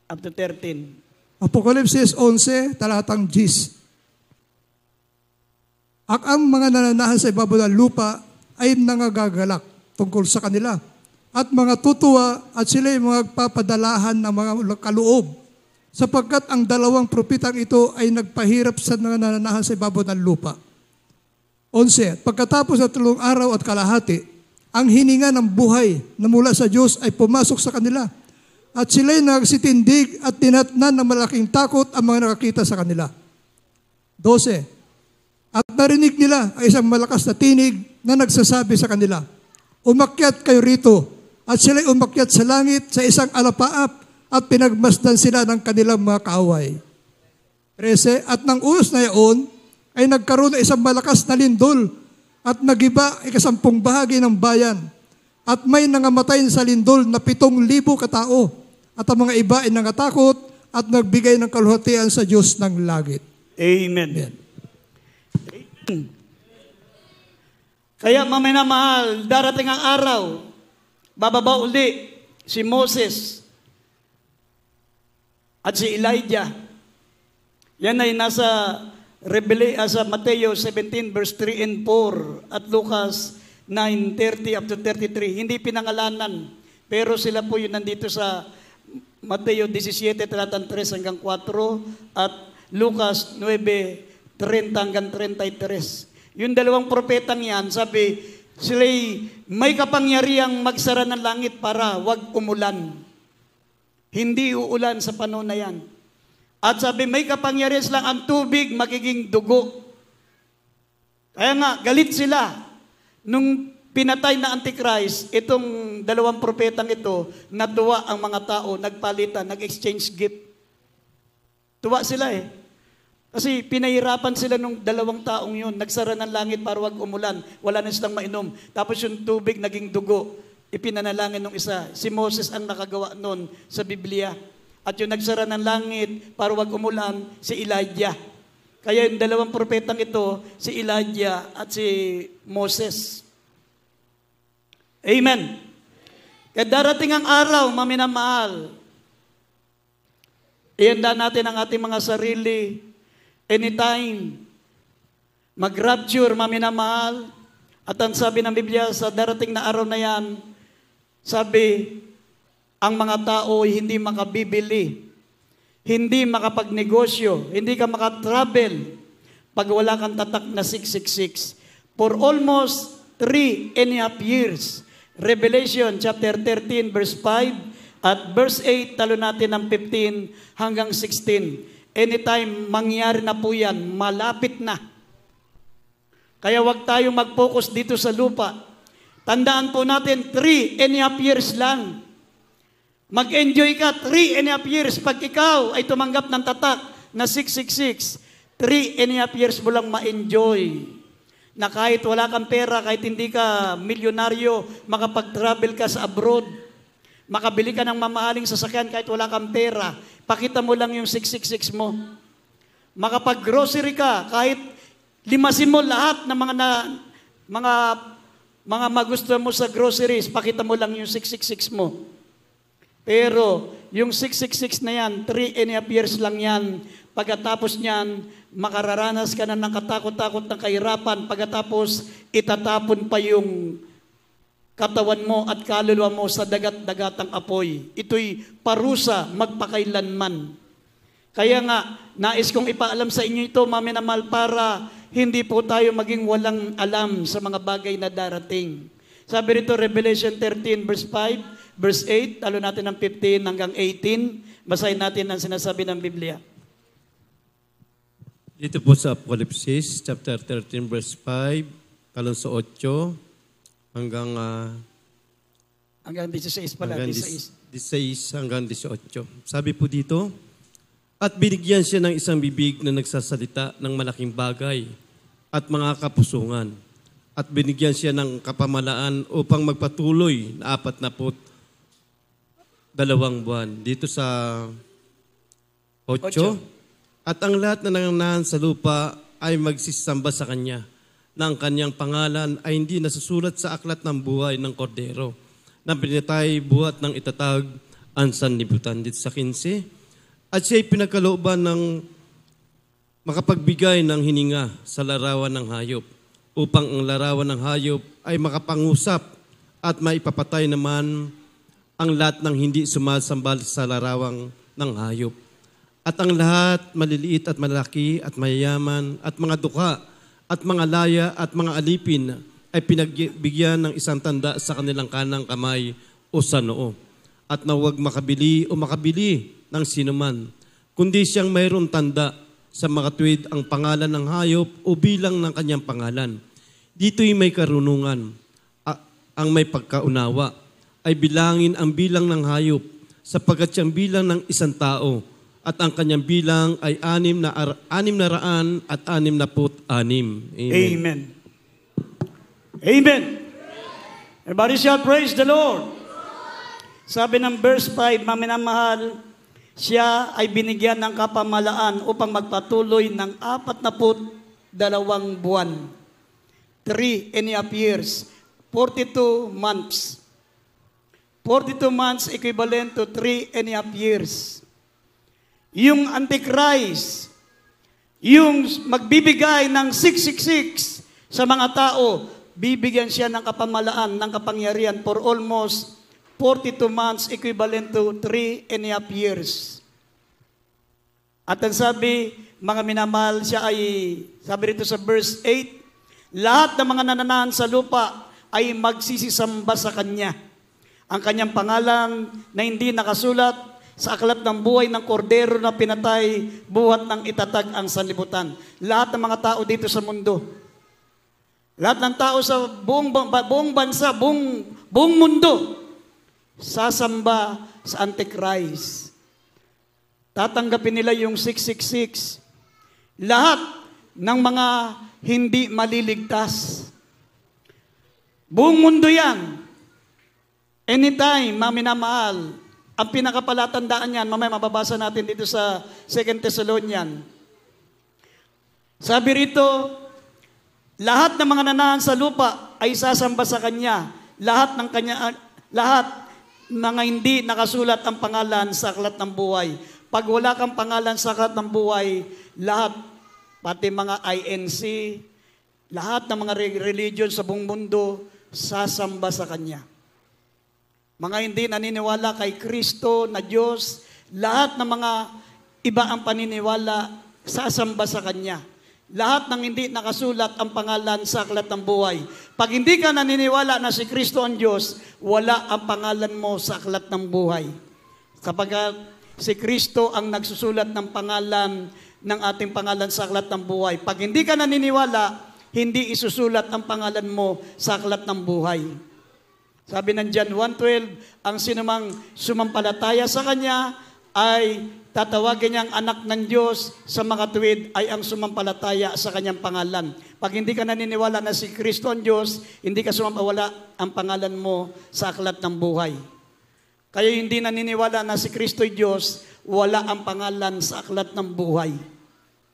up to 13. Apokalipsis 11, talatang 10. At ang mga nananahan sa ibabaw ng lupa ay nangagagalak tungkol sa kanila. At mga tutuwa at sila ay magpapadalahan ng mga kaloob. Sapagkat ang dalawang propetang ito ay nagpahirap sa mga nananahan sa ibabaw ng lupa. 11. Pagkatapos ng 3 araw at kalahati, ang hininga ng buhay na mula sa Diyos ay pumasok sa kanila. At sila'y nagsitindig at tinatnan ng malaking takot ang mga nakakita sa kanila. 12. At narinig nila ay isang malakas na tinig na nagsasabi sa kanila, umakyat kayo rito. At sila'y umakyat sa langit sa isang alapaap at pinagmasdan sila ng kanilang mga kaaway. 13. At ng oras na iyon ay nagkaroon ng isang malakas na lindol at nagiba ay 10 bahagi ng bayan. At may nangamatay sa lindol na 7,000 katao. At ang mga iba ay nangatakot at nagbigay ng kaluhatian sa Diyos ng langit. Amen. Amen. Kaya maminamahal, darating ang araw, bababa uli si Moses at si Elijah. Yan ay nasa sa Mateo 17 verse 3 and 4 at Lucas 9:30 up to 33. Hindi pinangalanan, pero sila po yun nandito sa Mateo 17 talatang 3 hanggang 4 at Lucas 9:30 hanggang 33. Yung dalawang propetang yan, sabi, sila'y may kapangyarihang magsara ng langit para wag umulan. Hindi uulan sa panahon na yan. At sabi, may kapangyarihan lang ang tubig magiging dugo. Kaya nga, galit sila. Nung pinatay na Antichrist, itong dalawang propetang ito, natuwa ang mga tao, nagpalitan, nag-exchange gift. Tuwa sila eh. Kasi pinahirapan sila nung dalawang taong yun. Nagsara ng langit para wag umulan. Wala na silang mainom. Tapos yung tubig naging dugo. Ipinanalangin ng isa. Si Moses ang nakagawa nun sa Biblia. At yung nagsara ng langit para wag umulan, si Elijah. Kaya yung dalawang propetang ito, si Elijah at si Moses. Amen. Kaya darating ang araw, maminamahal. Ihanda natin ang ating mga sarili anytime. Mag-rapture, maminamahal. At ang sabi ng Biblia sa darating na araw na yan, sabi, ang mga tao ay hindi makabibili, hindi makapagnegosyo, hindi ka makatravel pag wala kang tatak na 666. For almost 3.5 years. Revelation chapter 13 verse 5 at verse 8, talo natin ng 15 hanggang 16. Anytime mangyari na po yan, malapit na. Kaya wag tayong mag-focus dito sa lupa. Tandaan po natin, 3.5 years lang. Mag-enjoy ka 3.5 years. Pag ikaw ay tumanggap ng tatak na 666, 3.5 years mo lang ma-enjoy. Na kahit wala kang pera, kahit hindi ka milyonaryo, makapag-travel ka sa abroad, makabili ka ng mamahaling sasakyan kahit wala kang pera, pakita mo lang yung 666 mo. Makapag-grocery ka, kahit limasin mo lahat ng mga magusto mo sa groceries, pakita mo lang yung 666 mo. Pero yung 666 na yan, 3.5 years lang yan. Pagkatapos niyan, makararanas ka na ng katakot-takot ng kahirapan. Pagkatapos, itatapon pa yung katawan mo at kaluluwa mo sa dagat-dagatang apoy. Ito'y parusa magpakailanman. Kaya nga, nais kong ipaalam sa inyo ito, maminamahal, para hindi po tayo maging walang alam sa mga bagay na darating. Sabi rito, Revelation 13 verse 5, verse 8, talo natin ng 15 hanggang 18. Basahin natin ang sinasabi ng Biblia. Dito po sa Apokalipsis, chapter 13, verse 5, talon sa 8, hanggang 16 pala, 16 hanggang 18. Sabi po dito, at binigyan siya ng isang bibig na nagsasalita ng malaking bagay at mga kapusungan. At binigyan siya ng kapamalaan upang magpatuloy na 42 buwan. Dito sa 8. At ang lahat na nananahan sa lupa ay magsisamba sa Kanya, na ang Kanyang pangalan ay hindi nasusulat sa aklat ng buhay ng Kordero, na pinatay buhat ng itatag ang sanlibutan. Dito sa 15. At siya'y pinagkalooban ng makapagbigay ng hininga sa larawan ng hayop, upang ang larawan ng hayop ay makapangusap at maipapatay naman ang lahat ng hindi sumasambal sa larawang ng hayop. At ang lahat, maliliit at malaki at mayayaman at mga duka at mga laya at mga alipin ay pinagbigyan ng isang tanda sa kanilang kanang kamay o sa noo. At na huwag makabili o makabili ng sinuman, kundi siyang mayroong tanda sa makatuwid ang pangalan ng hayop o bilang ng kanyang pangalan. Dito'y may karunungan. Ang may pagkaunawa ay bilangin ang bilang ng hayop sapagkat siyang bilang ng isang tao at ang kanyang bilang ay 666. Amen. Amen. Amen. Everybody shout, praise the Lord. Sabi ng verse 5, maminamahal, siya ay binigyan ng kapamalaan upang magpatuloy ng 42 buwan. 3.5 years. 42 months. 42 months equivalent to 3.5 years. Yung Antichrist, yung magbibigay ng 666 sa mga tao, bibigyan siya ng kapamalaan, ng kapangyarihan for almost 42 months equivalent to 3.5 years. At ang sabi, mga minamahal, siya ay, sabi rito sa verse 8, lahat ng mga nananahan sa lupa ay magsisisamba sa Kanya. Ang Kanyang pangalan na hindi nakasulat sa aklat ng buhay ng Kordero na pinatay buhat ng itatag ang sanlibutan. Lahat ng mga tao dito sa mundo, lahat ng tao sa buong bansa, buong mundo, sasamba sa Antichrist. Tatanggapin nila yung 666. Lahat ng mga hindi maliligtas. Buong mundo yan. Anytime, maminamahal, ang pinakapalatandaan yan, mamaya mababasa natin dito sa 2 Thessalonian. Sabi rito, lahat ng mga nananahan sa lupa ay sasamba sa Kanya. Lahat mga hindi nakasulat ang pangalan sa aklat ng buhay. Pag wala kang pangalan sa aklat ng buhay, lahat, pati mga INC, lahat ng mga religion sa buong mundo, sasamba sa Kanya. Mga hindi naniniwala kay Kristo na Diyos, lahat ng mga iba ang paniniwala, sasamba sa Kanya. Lahat ng hindi nakasulat ang pangalan sa aklat ng buhay. Pag hindi ka naniniwala na si Kristo ang Diyos, wala ang pangalan mo sa aklat ng buhay. Kapag si Kristo ang nagsusulat ng pangalan ng ating pangalan sa aklat ng buhay. Pag hindi ka naniniwala, hindi isusulat ang pangalan mo sa aklat ng buhay. Sabi ng John 1:12, ang sinumang sumampalataya sa Kanya ay tatawagin niyang anak ng Diyos, sa makatuwid ay ang sumampalataya sa Kanyang pangalan. Pag hindi ka naniniwala na si Kristo ang Diyos, hindi ka sumampawala ang pangalan mo sa aklat ng buhay. Kaya hindi naniniwala na si Kristo ay Diyos, wala ang pangalan sa aklat ng buhay.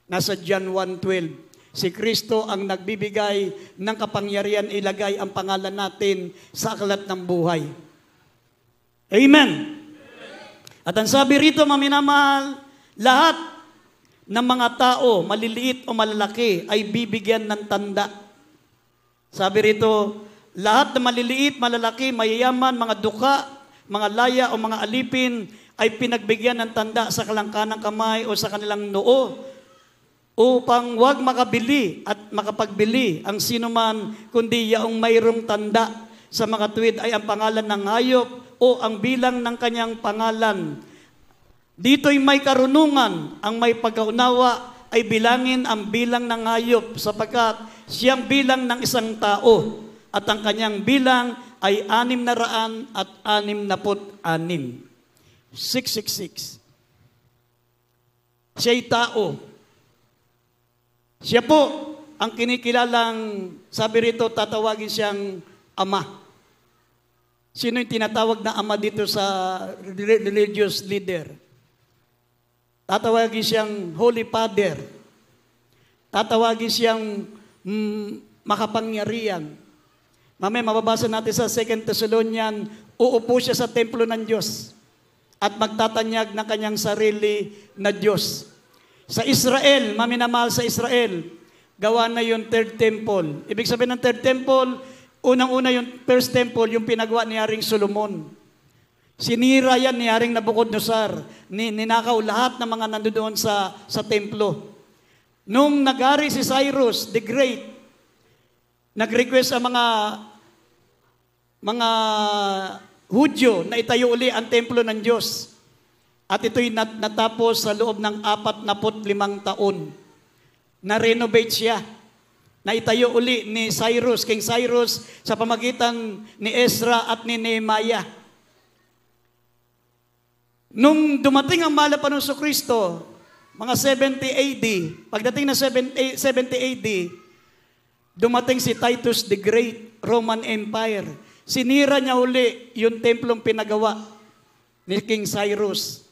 Nasa John 1:12. Si Kristo ang nagbibigay ng kapangyarihan, ilagay ang pangalan natin sa aklat ng buhay. Amen. At ang sabi rito, maminamahal, lahat ng mga tao, maliliit o malalaki, ay bibigyan ng tanda. Sabi rito, lahat ng maliliit, malalaki, mayayaman, mga duka, mga laya o mga alipin, ay pinagbigyan ng tanda sa kalangkanang kamay o sa kanilang noo, upang wag makabili at makapagbili ang sinuman, kundi yaong mayroong tanda sa makatuwid ay ang pangalan ng hayop o ang bilang ng kanyang pangalan. Dito'y may karunungan, ang may pagkaunawa ay bilangin ang bilang ng hayop sapagkat siyang bilang ng isang tao at ang kanyang bilang ay 666. 666. Siya'y tao. Siya po ang kinikilalang, sabi rito, tatawagin siyang Ama. Sino yung tinatawag na Ama dito sa religious leader? Tatawagin siyang Holy Father. Tatawagin siyang makapangyarihan. Mamaya mababasa natin sa 2 Thessalonians, uupo siya sa templo ng Diyos at magtatanyag ng kanyang sarili na Diyos. Sa Israel, maminamahal sa Israel, gawa na yung third temple. Ibig sabihin ng third temple, unang-una yung first temple, yung pinagawa ni Haring Solomon. Sinira yan ni Haring Nabucodonosor. Ninakaw lahat ng mga nandoon sa templo. Nung nag-ari si Cyrus the Great, nag-request ang mga Hudyo na itayo uli ang templo ng Diyos. At ito'y natapos sa loob ng 45 taon. Na-renovate siya. Na itayo uli ni Cyrus, King Cyrus, sa pamagitan ni Ezra at ni Nehemiah. Nung dumating ang mahal na Panginoong Kristo, mga 70 AD, pagdating na 70 AD, dumating si Titus the Great, Roman Empire. Sinira niya uli yung templong pinagawa ni King Cyrus.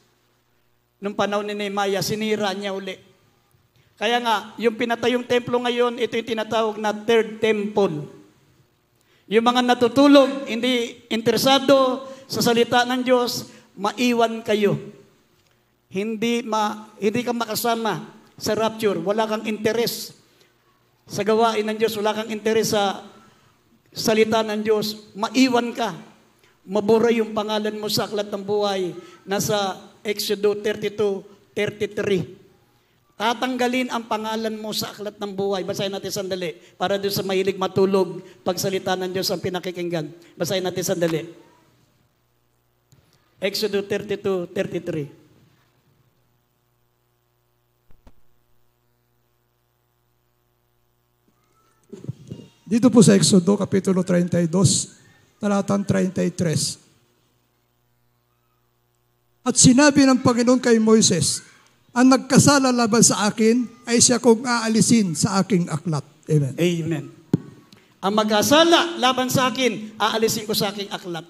Nung panahon ni Nehemiah, sinira niya uli. Kaya nga, yung pinatayong templo ngayon, ito yung tinatawag na third temple. Yung mga natutulog, hindi interesado sa salita ng Diyos, maiwan kayo. Hindi ka makasama sa rapture. Wala kang interes sa gawain ng Diyos, wala kang interes sa salita ng Diyos, maiwan ka. Mabura yung pangalan mo sa aklat ng buhay. Nasa Exodus 32:33. Tatanggalin ang pangalan mo sa aklat ng buhay. Basahin natin sandali. Para doon sa mahilig matulog, pagsalita ng Diyos ang pinakikinggan. Basahin natin sandali. Exodus 32:33. Dito po sa Exodo, Kapitulo 32, talatang 33. At sinabi ng Panginoon kay Moises, ang nagkasala laban sa akin ay siya kong aalisin sa aking aklat. Amen. Amen. Ang magkasala laban sa akin, aalisin ko sa aking aklat.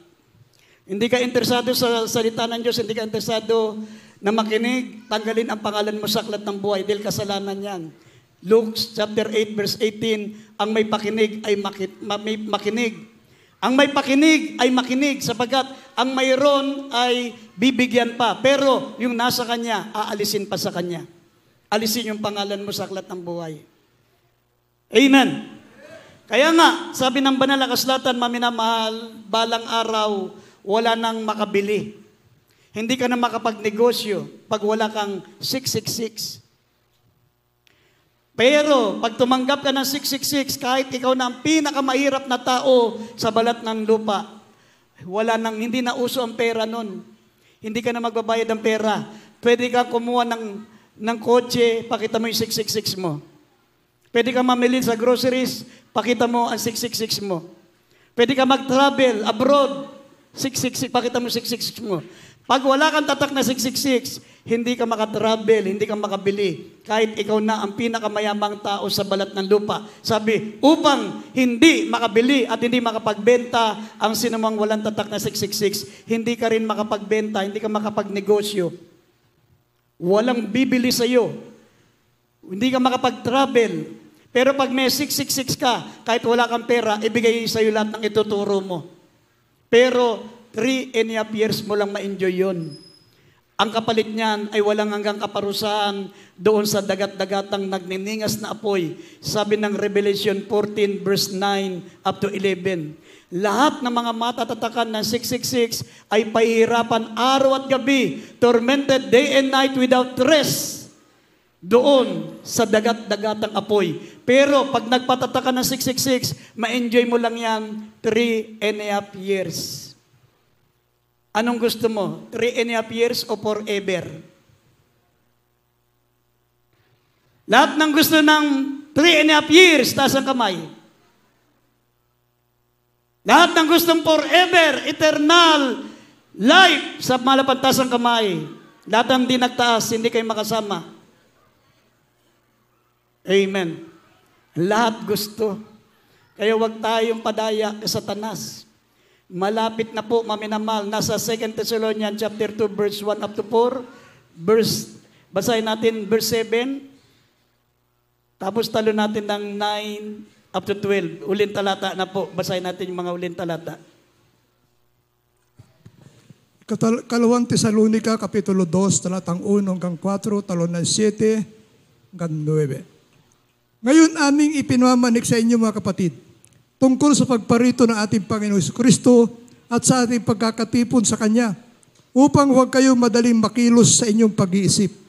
Hindi ka interesado sa salita ng Diyos, hindi ka interesado na makinig, tanggalin ang pangalan mo sa aklat ng buhay dahil kasalanan yan. Luke chapter 8 verse 18, ang may pakinig ay makinig. Ang may pakinig ay makinig sapagkat ang mayroon ay bibigyan pa. Pero yung nasa kanya, aalisin pa sa kanya. Alisin yung pangalan mo sa aklat ng buhay. Amen. Kaya nga, sabi ng banal na kasulatan, maminamahal, balang araw, wala nang makabili. Hindi ka na makapagnegosyo pag wala kang 666. Pero pag tumanggap ka ng 666, kahit ikaw na ang pinakamahirap na tao sa balat ng lupa, hindi na uso ang pera nun. Hindi ka na magbabayad ng pera. Pwede ka kumuha ng kotse, pakita mo yung 666 mo. Pwede ka mamili sa groceries, pakita mo ang 666 mo. Pwede ka mag-travel abroad, 666, pakita mo 666 mo. Pag wala kang tatak na 666, hindi ka makatravel, hindi ka makabili. Kahit ikaw na ang pinakamayamang tao sa balat ng lupa. Sabi, upang hindi makabili at hindi makapagbenta ang sinumang walang tatak na 666, hindi ka rin makapagbenta, hindi ka makapagnegosyo. Walang bibili sa iyo. Hindi ka makapag-travel. Pero pag may 666 ka, kahit wala kang pera, ibigay sa iyo lahat ng ituturo mo. Pero 3.5 years mo lang ma-enjoy yun. Ang kapalit niyan ay walang hanggang kaparusahan doon sa dagat-dagatang nagniningas na apoy. Sabi ng Revelation 14 verse 9 up to 11. Lahat ng mga matatatakan ng 666 ay pahihirapan araw at gabi, tormented day and night without rest doon sa dagat-dagatang apoy. Pero pag nagpatatakan ng 666, ma-enjoy mo lang yan 3.5 years. Anong gusto mo? 3.5 years o forever? Lahat ng gusto ng 3.5 years, taas ang kamay. Lahat ng gustong forever, eternal life, sa malapan taas ang kamay. Lahat ng di nagtaas, hindi kayo makasama. Amen. Lahat gusto. Kaya huwag tayong padaya sa Satanas. Malapit na po, maminamahal, nasa 2 Thessalonians chapter 2, verse 1 up to 4, Basahin natin verse 7, tapos talo natin ng 9 up to 12. Uling talata na po. Basahin natin yung mga uling talata. Kalawang Tesalonica, Kapitulo 2, talatang 1 hanggang 4, talon ng 7 hanggang 9. Ngayon aming ipinamanik sa inyo mga kapatid, tungkol sa pagparito ng ating Panginoon Kristo at sa ating pagkakatipon sa Kanya, upang huwag kayong madaling makilos sa inyong pag-iisip.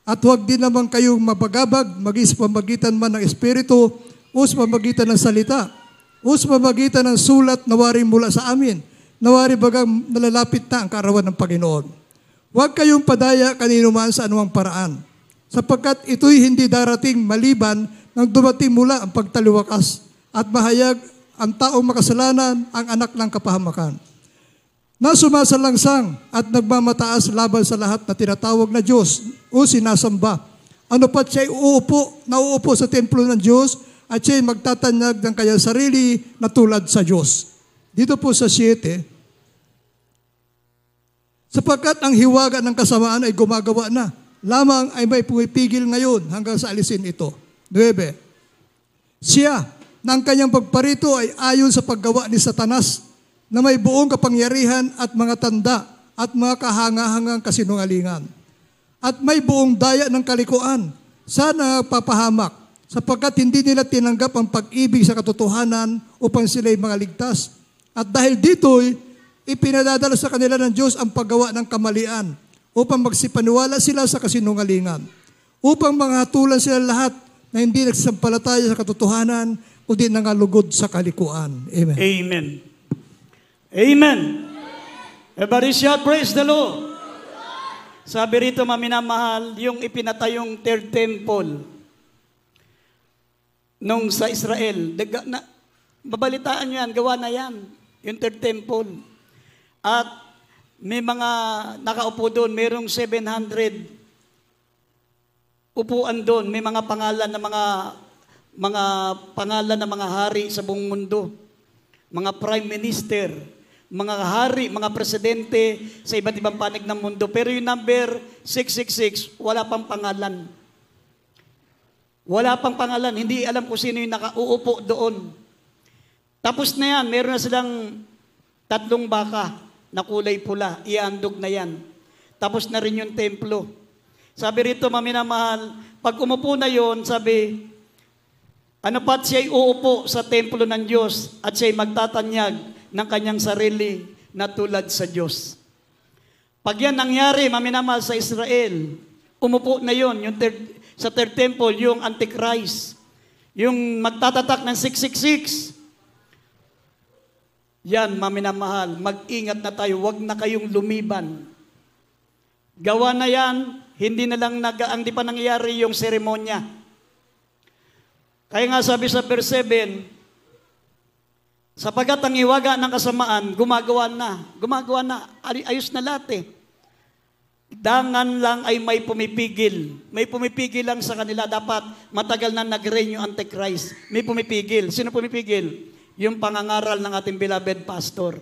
At huwag din naman kayong mabagabag, maging sa pamagitan man ng Espiritu, o sa pamagitan ng salita, o sa pamagitan ng sulat na wari mula sa amin, na wari bagang nalalapit na ang kaarawan ng Panginoon. Huwag kayong padaya kanino man sa anumang paraan, sapagkat ito'y hindi darating maliban nang dumating mula ang pagtaliwakas at mahayag ang taong makasalanan ang anak ng kapahamakan, na sumasalangsang at nagmamataas laban sa lahat na tinatawag na Diyos o sinasamba. Ano pat siya'y nauupo sa templo ng Diyos at siya'y magtatanyag ng kanyang sarili na tulad sa Diyos. Dito po sa 7, sapagkat ang hiwaga ng kasamaan ay gumagawa na, lamang ay may pumipigil ngayon hanggang sa alisin ito. 9. Siya, na ang kanyang pagparito ay ayon sa paggawa ni Satanas, na may buong kapangyarihan at mga tanda at mga kahangahangang kasinungalingan. At may buong daya ng kalikuan sa nagpapahamak, sapagkat hindi nila tinanggap ang pag-ibig sa katotohanan upang sila'y mga ligtas. At dahil dito'y ipinadadala sa kanila ng Diyos ang paggawa ng kamalian upang magsipaniwala sila sa kasinungalingan, upang manghatulan sila lahat na hindi nagsasampalataya sa katotohanan kundi nangalugod sa kalikuan. Amen. Amen. Amen. Everybody shout, praise the Lord. Sabi rito, maminamahal, yung ipinatayong third temple nung sa Israel, babalitaan nyo yan, gawa na yan, yung third temple. At may mga nakaupo doon, mayroong 700 upuan doon, may mga pangalan ng mga pangalan ng mga hari sa buong mundo, mga prime minister, mga hari, mga presidente sa iba't ibang panig ng mundo. Pero yung number 666, wala pang pangalan. Wala pang pangalan. Hindi alam kung sino yung nakauupo doon. Tapos na yan, meron na silang 3 baka na kulay pula. Iandog na yan. Tapos na rin yung templo. Sabi rito, maminamahal, pag umupo na yon, sabi, ano pat siya'y uupo sa templo ng Diyos at siya'y magtatanyag ng kanyang sarili na tulad sa Diyos. Pag yan nangyari, maminamahal sa Israel, umupo na yon, yung sa third temple, yung Antichrist, yung magtatatak ng 666. Yan, maminamahal, mag-ingat na tayo, wag na kayong lumiban. Gawa na yan, hindi pa nangyayari yung seremonya. Kaya nga sabi sa verse 7, sapagkat ang hiwaga ng kasamaan, gumagawa na, ayos na lahat eh. Dangan lang ay may pumipigil. May pumipigil lang sa kanila. Dapat matagal na nag-reign yung Antichrist. May pumipigil. Sino pumipigil? Yung pangangaral ng ating beloved pastor.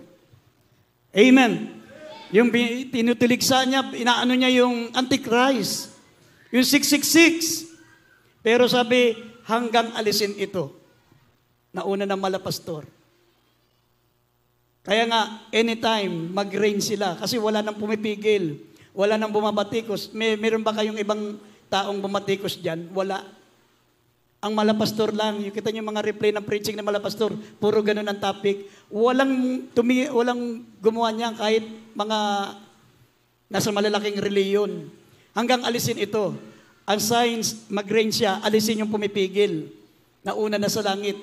Amen. Yung tinutuligsa niya, inaano niya yung Antichrist. Yung 666. Pero sabi, hanggang alisin ito. Nauna ng malapastor. Kaya nga, anytime, mag-reign sila. Kasi wala nang pumipigil. Wala nang bumabatikos. Meron ba kayong ibang taong bumatikos dyan? Wala. Ang malapastor lang. Yung kita niyo mga replay ng preaching ng malapastor, puro ganun ang topic. Walang gumawa niya kahit mga nasa malalaking reliyon. Hanggang alisin ito. Ang signs, mag-reign siya, alisin yung pumipigil. Nauna na sa langit.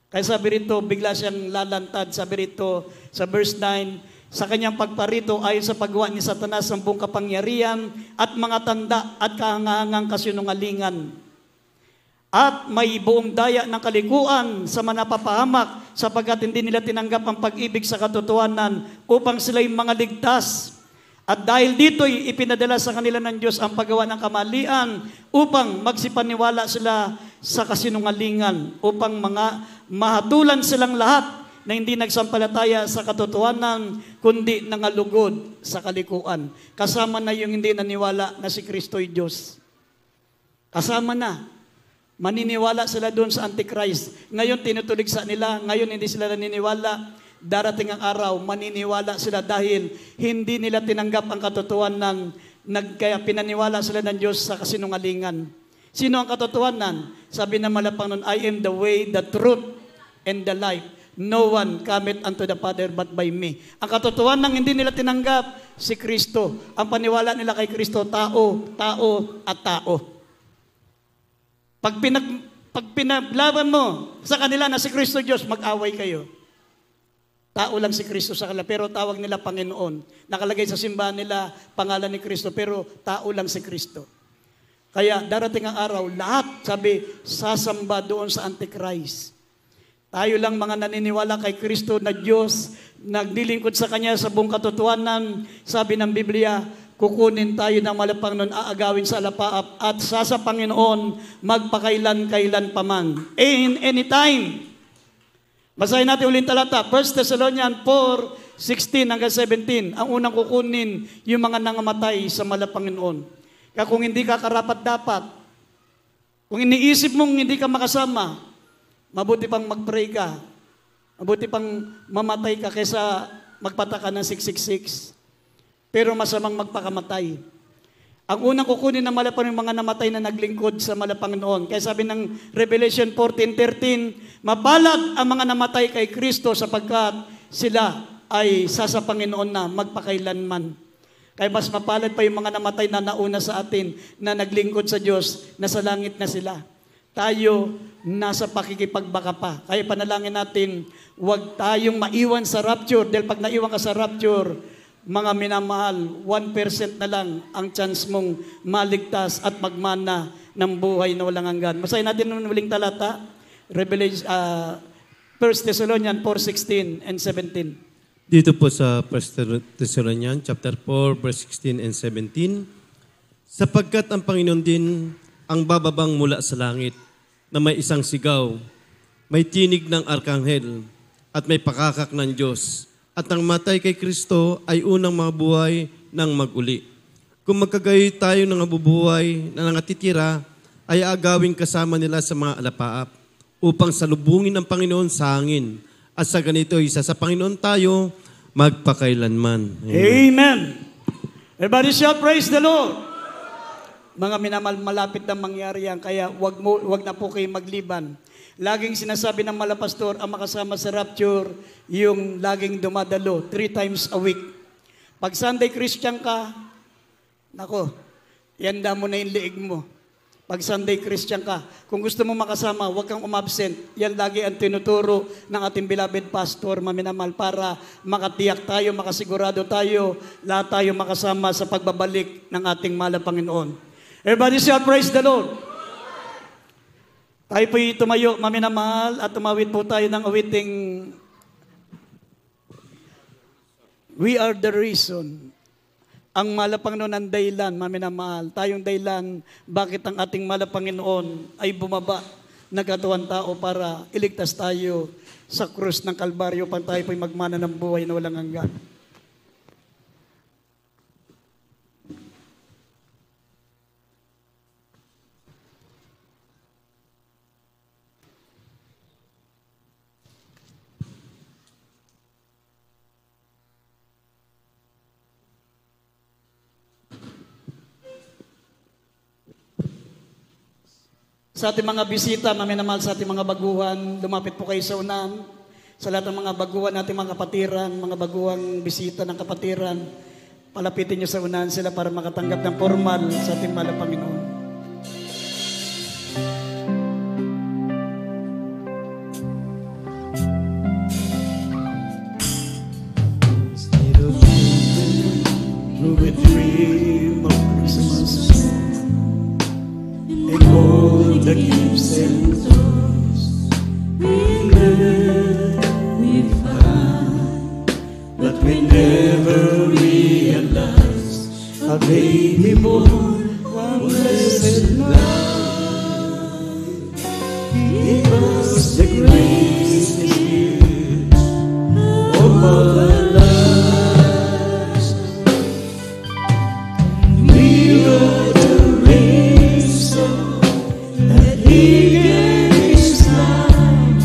Kaya sabi rito, bigla siyang lalantad. Sabi rito sa verse 9, sa kanyang pagparito ayon sa paggawa ni Satanas ng buong kapangyarihan at mga tanda at kahangahangang kasinungalingan. At may buong daya ng kalikuan sa manapapahamak sapagkat hindi nila tinanggap ang pag-ibig sa katotohanan upang sila'y mga ligtas. At dahil dito'y ipinadala sa kanila ng Diyos ang paggawa ng kamalian upang magsipaniwala sila sa kasinungalingan, upang mahatulan silang lahat na hindi nagsampalataya sa katotohanan, kundi nangalugod sa kalikuan. Kasama na yung hindi naniwala na si Kristo'y Diyos. Kasama na. Maniniwala sila doon sa Antichrist. Ngayon, tinutuligsa nila. Ngayon, hindi sila naniniwala. Darating ang araw, maniniwala sila dahil hindi nila tinanggap ang katotohanan, kaya pinaniwala sila ng Diyos sa kasinungalingan. Sino ang katotohanan? Sabi ng malapang nun, I am the way, the truth, and the life. No one cometh unto the Father but by me. Ang katotohanan hindi nila tinanggap, si Kristo. Ang paniwala nila kay Kristo, tao, tao, at tao. Pag pinaglaban mo sa kanila na si Kristo Diyos, mag-away kayo. Tao lang si Kristo sa kanila, pero tawag nila Panginoon. Nakalagay sa simbahan nila, pangalan ni Kristo, pero tao lang si Kristo. Kaya darating ang araw, lahat, sabi, sasamba doon sa Antichrist. Tayo lang mga naniniwala kay Kristo na Diyos, naglilingkod sa Kanya sa buong katotohanan. Sabi ng Biblia, kukunin tayo ng malapang nun, aagawin sa alapaap, at sa Panginoon, magpakailan-kailan pa man. In any time. Basahin natin ulit talata, 1 Thessalonians 4:16 hanggang 17. Ang unang kukunin, yung mga nangamatay sa malapanginoon. Kaya kung hindi ka karapat-dapat, kung iniisip mong hindi ka makasama, mabuti pang mag-pray ka. Mabuti pang mamatay ka kaysa magpataka ng 666. Pero masamang magpakamatay. Ang unang kukunin ng malapang mga namatay na naglingkod sa malapanginoon. Kaya sabi ng Revelation 14:13, mapalad ang mga namatay kay Kristo sapagkat sila ay Panginoon na magpakailanman. Kaya mas mapalad pa yung mga namatay na nauna sa atin na naglingkod sa Diyos, na sa langit na sila. Tayo nasa pakikipagbaka pa. Kaya panalangin natin, huwag tayong maiwan sa rapture. Dahil pag naiwan ka sa rapture, mga minamahal, 1% na lang ang chance mong maligtas at magmana ng buhay na walang hanggan. Basahin natin ng huling talata, Revelation, 1 Thessalonians 4:16 and 17. Dito po sa 1 Thessalonians chapter 4, verse 16 and 17, sapagkat ang Panginoon din ang bababang mula sa langit, na may isang sigaw, may tinig ng arkanghel, at may pakakak ng Diyos, at ang matay kay Kristo ay unang mabuhay ng mag-uli. Kung magkagayoy tayo ng mabubuhay na nangatitira, ay agawing kasama nila sa mga alapaap, upang salubungin ng Panginoon sa hangin. At sa ganito, isa sa Panginoon tayo, magpakailanman. Amen. Everybody shout, praise the Lord. Mga minamahal, malapit na mangyari yan, kaya wag na po kayo magliban. Laging sinasabi ng malapastor, ang makasama sa rapture, yung laging dumadalo, 3 times a week. Pag Sunday Christian ka, nako, yanda mo na yung liig mo. Pag Sunday Christian ka, kung gusto mo makasama, huwag kang umabsent. Yan lagi ang tinuturo ng ating beloved pastor, maminamahal, para makatiyak tayo, makasigurado tayo, lahat tayo makasama sa pagbabalik ng ating mahal na Panginoon. Everybody shout, praise the Lord. Tayo po'y tumayo, maminamahal, at tumawid po tayo ng awiting We Are the Reason. Ang mahal na Panginoon ang dahilan, maminamahal. Tayong dahilan, bakit ang ating mahal na Panginoon ay bumaba, nagkatuan tao para iligtas tayo sa krus ng Kalbaryo, pang tayo po'y magmana ng buhay na walang hanggan. Sa ating mga bisita, maminamahal, sa ating mga baguhan, lumapit po kayo sa unahan. Sa lahat ng mga baguhan nating mga kapatiran, mga baguhang bisita ng kapatiran, palapitin niyo sa unahan sila para makatanggap ng formal sa ating mahal na Panginoon. The gifts and toys we learn, we find, but we never realize a baby born, one blessed life. Give us the grace to give our lives. We were the reason that He gave His life.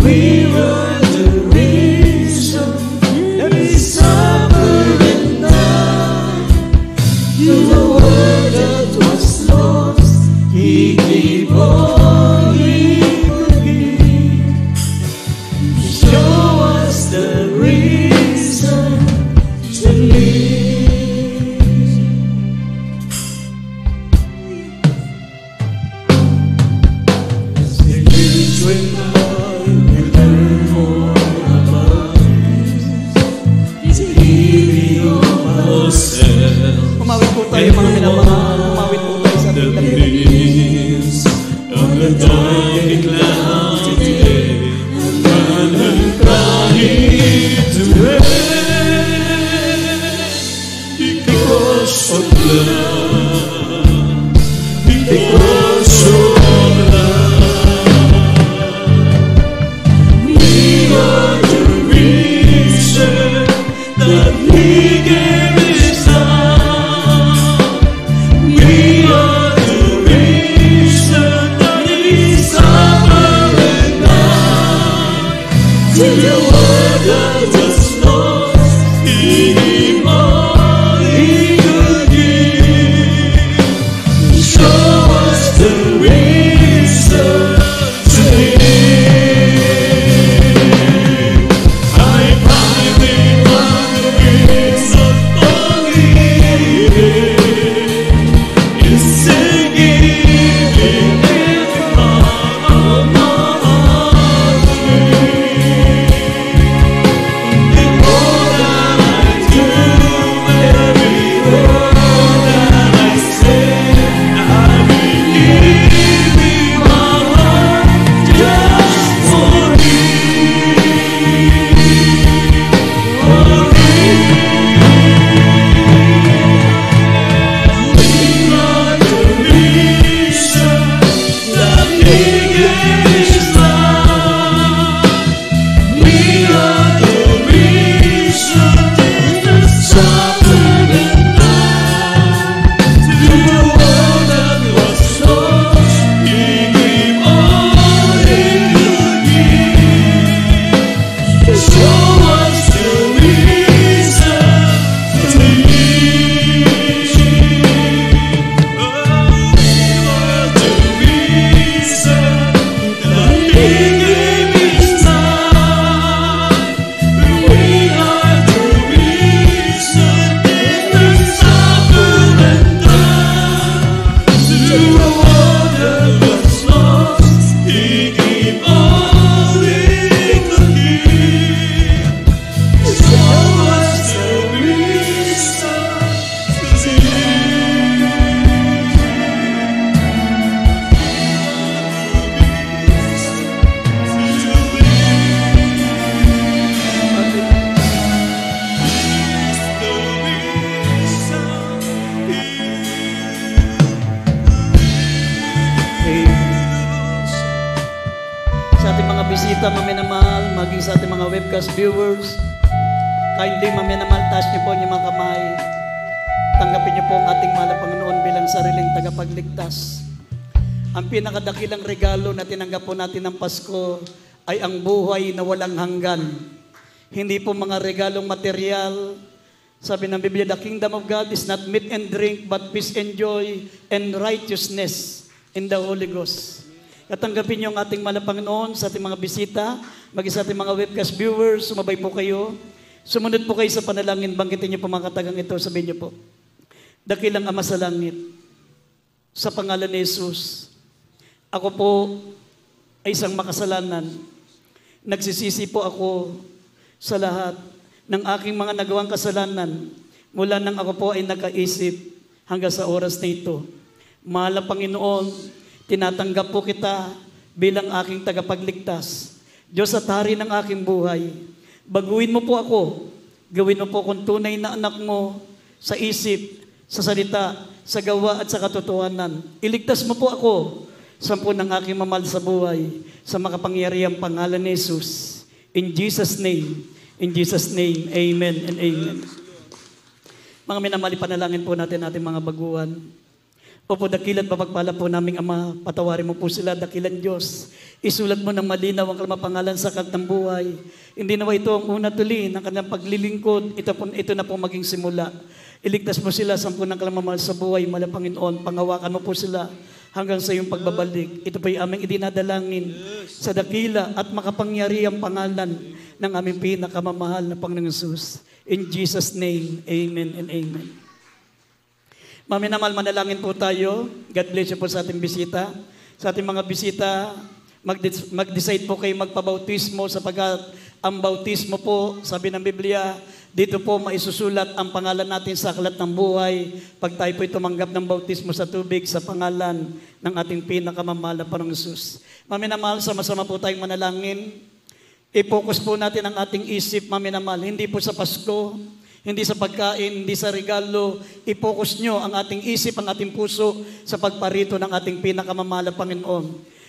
We were the reason that He suffered and died. To the world that was lost, He gave all He could give. Show us the reason to live. As the years went by, we learned more about His giving of ourselves. Umawit po tayo mga minamahal. Umawit po tayo sa ating The labi. peace of the dark and cloudy day, and her crying to rest because of love, because of love. We are the reason that He gave His life. We are the reason that He suffered and died. To the world that was lost, He gave all He could give. Show us the reason to live. I find it on the wings of forgiving. It's singing every part of my heart. In all that I do, every word that I say, I will give you my heart just for We are the reason that He gave His life. We are the reason that suffered and died. To the world that was lost, He gave all He could give. Show us the reason to live. Oh, we are the reason that He gave His life. We are the reason that suffered and died. To the world that was lost, He gave all He could give. Show us the reason to Sa ating mga bisita, maminamahal, maging sa ating mga webcast viewers, kindly maminamahal, taas niyo po ang inyong mga kamay. Tanggapin niyo po ang ating mahal na Panginoon bilang sariling tagapagligtas. Ang pinakadakilang regalo na tinanggap po natin ng Pasko ay ang buhay na walang hanggan. Hindi po mga regalong material. Sabi ng Biblia, the kingdom of God is not meat and drink, but peace and joy and righteousness in the Holy Ghost. Katanggapin niyo ang ating mahal na Panginoon sa ating mga bisita, maging sa ating mga webcast viewers, sumabay po kayo. Sumunod po kayo sa panalangin, banggitin niyo po mga katagang ito, sabihin niyo po, dakilang Ama sa langit, sa pangalan ni Jesus, ako po ay isang makasalanan. Nagsisisi po ako sa lahat ng aking mga nagawang kasalanan mula nang ako po ay nakaisip hanggang sa oras na ito. Mahal na Panginoon, tinatanggap po kita bilang aking tagapagligtas. Diyos at Hari ng aking buhay, baguhin mo po ako, gawin mo po akong tunay na anak mo sa isip, sa salita, sa gawa at sa katotohanan. Iligtas mo po ako sa po ng aking mamahal sa buhay, sa makapangyarihang pangalan ni Jesus. In Jesus' name, amen and amen. Mga minamahal, panalangin po natin ating mga baguhan. Opo, dakilat mapagpala po naming Ama, patawarin mo po sila, dakilan Diyos. Isulat mo ng malinaw ang kalmapangalan sa aklat ng buhay. Hindi nawa ito ang una tuli ng kanilang paglilingkod, ito na po maging simula. Iligtas mo sila sa ng kalamamahal sa buhay, mala Panginoon, pangawakan mo po sila hanggang sa iyong pagbabalik. Ito po yung aming idinadalangin sa dakila at makapangyari ang pangalan ng aming pinakamamahal na Panginoong Jesus. In Jesus' name, amen and amen. Maminamal, manalangin po tayo. God bless you po sa ating bisita. Sa ating mga bisita, mag-decide po kayo magpabautismo sapagkat ang bautismo po, sabi ng Biblia, dito po maisusulat ang pangalan natin sa aklat ng buhay pag tayo po tumanggap ng bautismo sa tubig sa pangalan ng ating pinakamamahal na Panginoong Jesus. Maminamahal, sama-sama po tayong manalangin. I-focus po natin ang ating isip, maminamahal, hindi po sa Pasko, hindi sa pagkain, hindi sa regalo. I-focus nyo ang ating isip, ang ating puso sa pagparito ng ating pinakamamahal na Panginoon.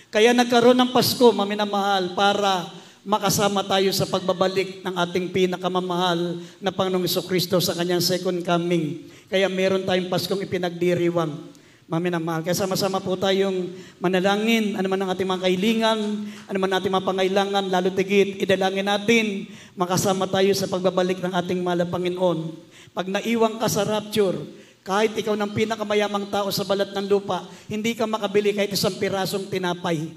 Kaya nagkaroon ng Pasko, maminamahal, para makasama tayo sa pagbabalik ng ating pinakamamahal na Panginoong Jesucristo sa kanyang second coming. Kaya meron tayong Paskong ipinagdiriwang. Maminamahal, kaya sama-sama po tayong manalangin, ano man ang ating mga kahilingan, ano man ang ating mga pangailangan, lalo tigit, idalangin natin, makasama tayo sa pagbabalik ng ating mahal na Panginoon. Pag naiwang ka sa rapture, kahit ikaw ng pinakamayamang tao sa balat ng lupa, hindi ka makabili kahit isang pirasong tinapay.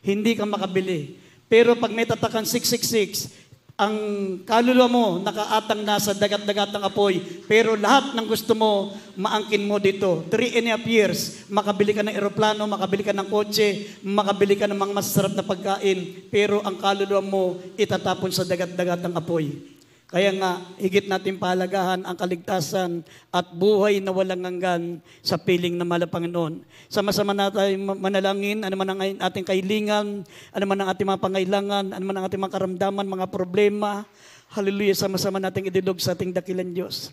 Hindi ka makabili. Pero pag may tatakan 666, ang kaluluwa mo nakaatang na sa dagat-dagatang apoy, pero lahat ng gusto mo, maangkin mo dito. 3.5 years, makabili ka ng eroplano, makabili ka ng kotse, makabili ka ng mga masarap na pagkain, pero ang kaluluwa mo itatapon sa dagat-dagatang apoy. Kaya nga, higit natin pahalagahan ang kaligtasan at buhay na walang hanggan sa piling ng mahal na Panginoon. Sama-sama natin manalangin, ano man ang ating kahilingan, ano man ang ating mga pangailangan, ano man ang ating mga karamdaman, mga problema. Hallelujah, sama-sama natin idilog sa ating dakilan Diyos.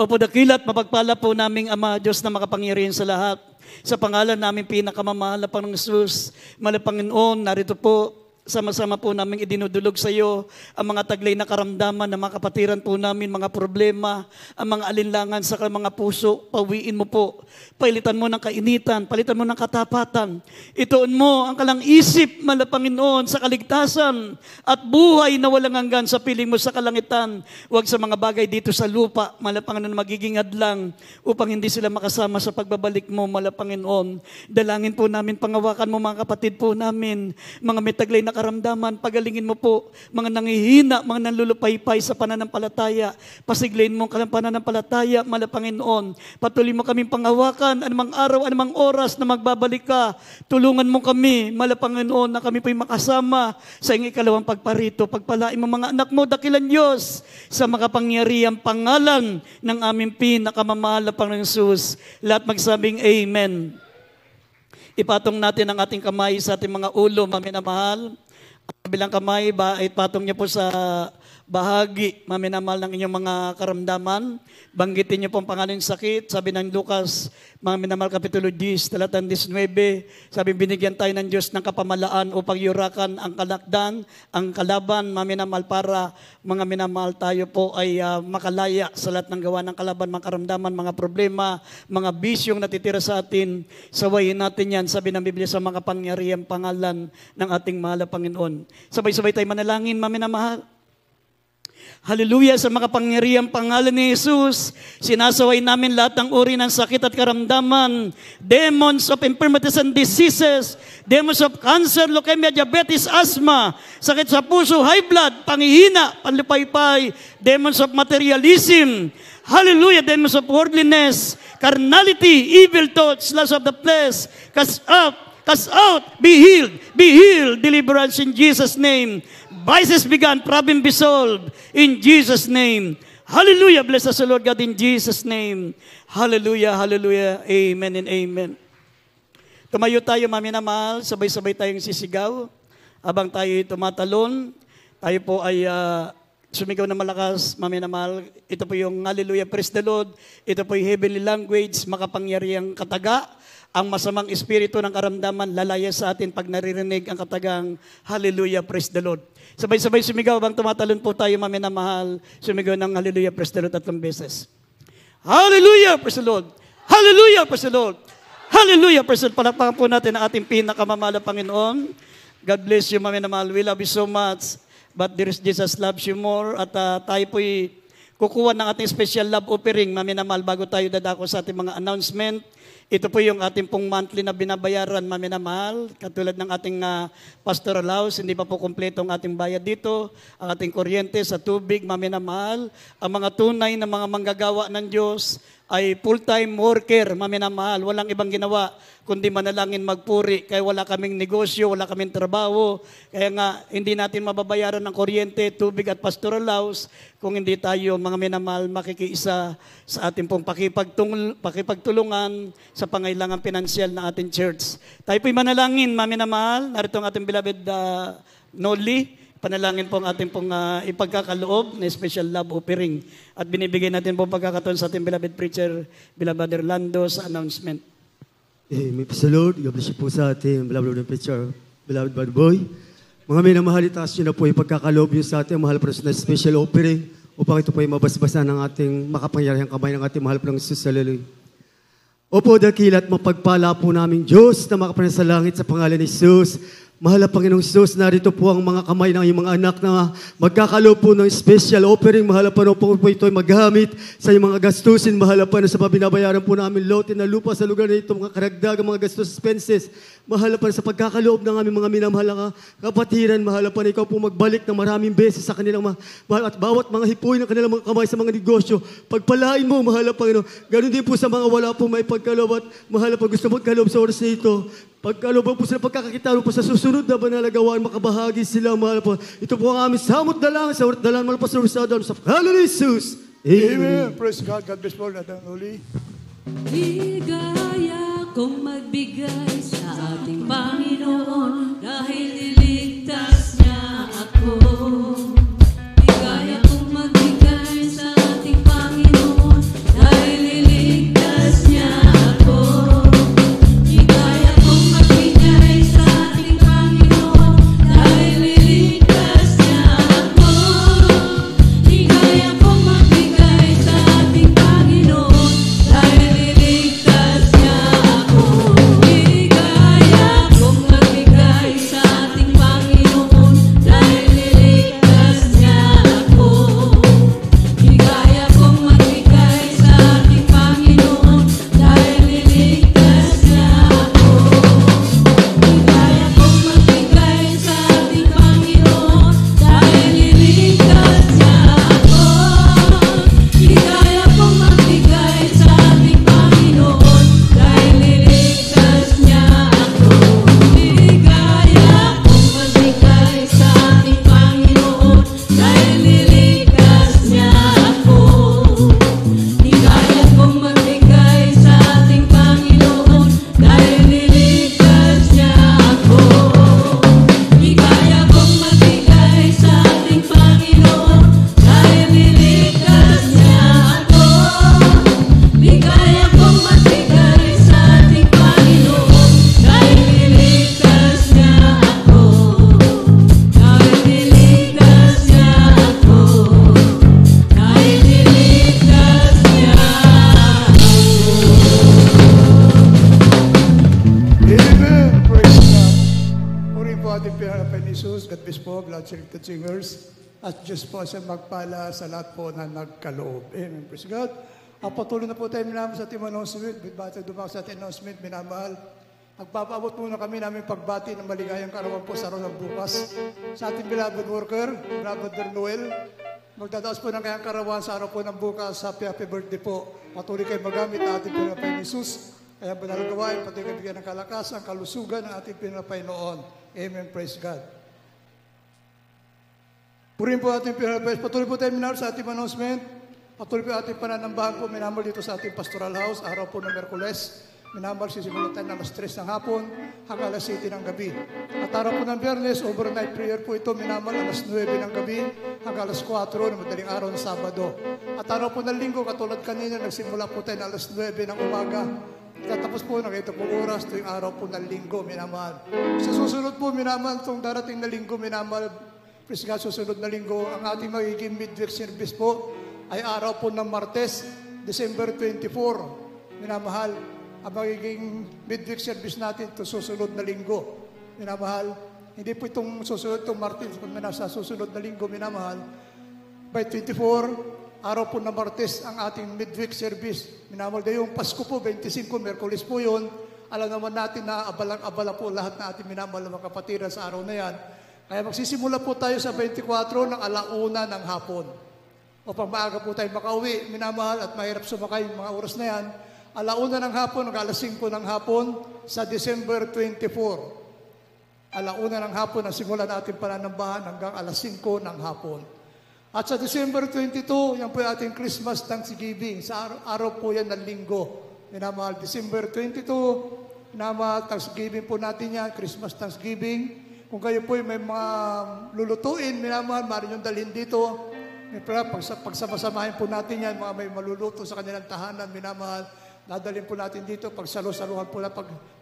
Opo, dakilat, mapagpala po naming Ama, Diyos na makapangyarihan sa lahat. Sa pangalan namin pinakamamahal na Panginoong Jesus, mahal na Panginoon, narito po, sama-sama po namin idinudulog sa iyo ang mga taglay na karamdaman na mga kapatiran po namin, mga problema, ang mga alinlangan sa mga puso, pawiin mo po. Palitan mo ng kainitan, palitan mo ng katapatan. Ituon mo ang kalang isip, mahal na Panginoon, sa kaligtasan at buhay na walang hanggan sa piling mo sa kalangitan. Huwag sa mga bagay dito sa lupa, mahal na Panginoon, magiging hadlang upang hindi sila makasama sa pagbabalik mo, mahal na Panginoon. Dalangin po namin, pangawakan mo mga kapatid po namin, mga may taglay na karamdaman, pagalingin mo po, mga nangihina, mga nanlulupaypay sa pananampalataya, pasiglayin mo ang pananampalataya, mahal na Panginoon. Patuloy mo kaming pangawakan, anumang araw, anumang oras na magbabalik ka, tulungan mo kami, mahal na Panginoon, na kami po'y makasama sa iyong ikalawang pagparito. Pagpalain mo mga anak mo, dakilan Diyos, sa makapangyarihang pangalan ng aming pinakamamahal na Panginoong Jesus. Lahat magsabing Amen. Ipatong natin ang ating kamay sa ating mga ulo, maminamahal. Ang kabilang kamay, ipatong niyo po sa bahagi, maminamahal, ng inyong mga karamdaman. Banggitin niyo po ang pangalan ng sakit. Sabi ng Lucas, maminamahal, Kapitulo 10, talatang 19, sabi, binigyan tayo ng Diyos ng kapamalaan upang yurakan ang kalakdan, ang kalaban, maminamahal, para mga minamahal tayo po ay makalaya sa lahat ng gawa ng kalaban, mga karamdaman, mga problema, mga bisyong natitira sa atin. Sawayin natin yan, sabi ng Biblia, sa mga pangyarihang pangalan ng ating mahal na Panginoon. Sabay-sabay tayo manalangin, maminamahal. Hallelujah, sa makapangyarihang pangalan ni Jesus, sinasaway namin lahat ng uri ng sakit at karamdaman, demons of infirmities and diseases, demons of cancer, leukemia, diabetes, asthma, sakit sa puso, high blood, pangihina, panlipaypay, demons of materialism, hallelujah, demons of worldliness, carnality, evil thoughts, lust of the flesh, cast out, be healed, deliverance in Jesus' name. Vices began, problem be solved in Jesus' name. Hallelujah, bless us, Lord God, in Jesus' name. Hallelujah, hallelujah, amen and amen. Tumayo tayo, maminamahal, sabay-sabay tayong sisigaw. Habang tayo tumatalon, tayo po ay sumigaw na malakas, maminamahal. Ito po yung hallelujah, praise the Lord. Ito po yung heavenly language, makapangyarihang kataga. ang masamang espiritu ng karamdaman lalaya sa atin pag naririnig ang katagang Hallelujah, praise the Lord. Sabay-sabay sumigaw bang tumatalon po tayo, maminamahal, sumigaw ng Hallelujah, praise the Lord 3 beses. Hallelujah, praise the Lord. Hallelujah, praise the Lord. Hallelujah, praise the Lord. Palakpakan po natin ang ating pinakamamahal na Panginoon. God bless you, maminamahal. We love you so much. But there is Jesus loves you more. At tayo po'y kukuha ng ating special love offering, maminamahal, bago tayo dadako sa ating mga announcement. Ito po yung ating pong monthly na binabayaran, maminamahal. Katulad ng ating pastoral house, hindi pa po kompleto ang ating bayad dito. Ang ating kuryente sa tubig, maminamahal. Ang mga tunay na mga manggagawa ng Diyos ay full-time worker, maminamahal. Walang ibang ginawa kundi manalangin, magpuri. Kaya wala kaming negosyo, wala kaming trabaho. Kaya nga, hindi natin mababayaran ng kuryente, tubig at pastoral house kung hindi tayo, mga minamahal, makikiisa sa ating pong pakipagtulungan sa pangailangan pinansyal ng ating church. Tayo po'y manalangin, mga minamahal. Narito ang ating beloved Noli. Panalangin po ang ating pong ipagkakaloob na special love offering. At binibigay natin po pagkakataon sa ating beloved preacher, beloved Orlando, sa announcement. May praise the Lord. God bless you po sa ating beloved preacher, beloved bad boy. Mga minamahal, itaas nyo na po ipagkakaloob nyo sa ating mahal para na special offering upang ito po ay mabasbasan ng ating makapangyarihang kamay ng ating mahal para ng Jesus. Hallelujah. Opo, dakilat mapagpala po namin Diyos na makapangyarihan sa langit sa pangalan ni Jesus. Mahal na Panginoong Jesus, narito po ang mga kamay ng iyong mga anak na magkakaloob po ng special offering. Mahal na Panginoon po ito ay maghamit sa iyong mga gastusin. Mahal na Panginoon sa pabinabayaran po namin lote na lupa sa lugar na ito, mga karagdagang mga gastos, expenses. Mahal na Panginoon sa pagkakaloob ng aming mga minamahal na kapatiran. Mahal na Panginoon, ikaw po magbalik ng maraming beses sa kanilang at bawat mga hipoy ng kanilang mga kamay sa mga negosyo. Pagpalain mo, mahal na Panginoon. Ganon din po sa mga wala po may pagkaloob at mahal na Panginoon, gusto mo magkaloob sa oras na ito. Pagkaloob po sila, pagkakakita po sa susunod na banalagawan, makabahagi sila, mahal po. Ito po ang aming samot na lang, sa orat na lang, mahal po sa pangalan ni Jesus. Amen. Praise God. God bless Lord. Noli. Ligaya kong magbigay sa ating Panginoon dahil niligtas niya ako. Ligaya kong magbigay sa ating Panginoon dahil niligtas niya ako. Ligaya kong magbigay sa ating Panginoon dahil niligtas niya ako. Ligaya kong magbigay sa ating Panginoon dahil niligtas niya ako. Ligaya kong magbigay sa ating Panginoon dahil niligtas niya ako. Ligaya kong magbigay sa ating Panginoon dahil niligtas niya ako. Ligaya kong magbigay sa ating Panginoon dahil niligtas niya ako. Ligaya kong magbigay sa ating Panginoon dahil niligtas niya ako. Ligaya kong magbigay sa ating Panginoon dahil niligtas niya ako. Ligaya kong magbigay sa ating Panginoon dahil niligtas niya ako. Ligaya kong magbigay sa ating Panginoon dahil niligtas niya ako. Ligaya kong magbigay sa ating Panginoon dahil niligtas niya ako. Dahil niligtas niya ako. Dahil niligtas niya Amen. Praise God. Puri po ating pinarapay ni Jesus. God bless po, blood-selected singers. At Diyos po sa magpala sa lahat po na nagkaloob. Amen. Praise God. Patuloy na po tayo minamahal sa ating announcement. Bata dumang sa ating announcement, minamahal. Magpapaabot muna kami namin pagbati ng maligayang karawan po sa araw ng bukas. Sa ating beloved worker, Brother Noel, magdadaos po ng kayang karawan sa araw po ng bukas. Happy birthday po. Patuloy kayo magamit na ating pinapay ni Jesus. Kaya banal gawain, patuloy kayo bigyan ng kalakasan, kalusugan ng ating pinapay noon. Amen. Praise God. Purin po ating pinapay. Patuloy po tayo minahal sa ating announcement. Patuloy po ating pananambahan po, minamahal dito sa ating pastoral house, araw po ng Merkules. Minamahal sisimulatan ng alas 3 ng hapon hanggang alas 7 ng gabi. At araw po ng Biyernes, overnight prayer po ito, minamahal alas 9 ng gabi hanggang alas 4 ng madaling araw ng Sabado. At araw po ng Linggo, katulad kanina, nagsimula po tayo ng alas 9 ng umaga Tatapos po ng ito po oras tuwing araw po ng linggo, minamahal. Sa susunod po, minamahal, itong darating na linggo, minamahal, please nga, susunod na linggo, ang ating magiging midweek service po ay araw po ng Martes, December 24. Minamahal, ang magiging midweek service natin ito susunod na linggo. Minamahal, hindi po itong susunod, itong Martes, kung nasa susunod na linggo, minamahal, by 24, araw po ng Martes ang ating midweek service. Minamahal, yung Pasko po, 25, Merkulis po yun. Alam naman natin na abalang-abala po lahat na ating minamahal na mga kapatiran sa araw na yan. Kaya magsisimula po tayo sa 24 ng 1:00 ng hapon. Upang maaga po tayo makauwi, minamahal, at mahirap sumakay yung mga oras na yan. 1:00 ng hapon, hanggang 5:00 ng hapon sa December 24. 1:00 ng hapon ang simula natin pananambahan hanggang 5:00 ng hapon. At sa December 22, yan po yung ating Christmas Thanksgiving. Sa araw po yan ng linggo. Minamahal, December 22, minamahal, Thanksgiving po natin yan, Christmas Thanksgiving. Kung kayo po may mga lulutuin, minamahal, maaari nyo dalhin dito. Pagsama-samahin po natin yan, mga may maluluto sa kanilang tahanan, minamahal, dadalhin po natin dito, pagsalo-saluhan po na,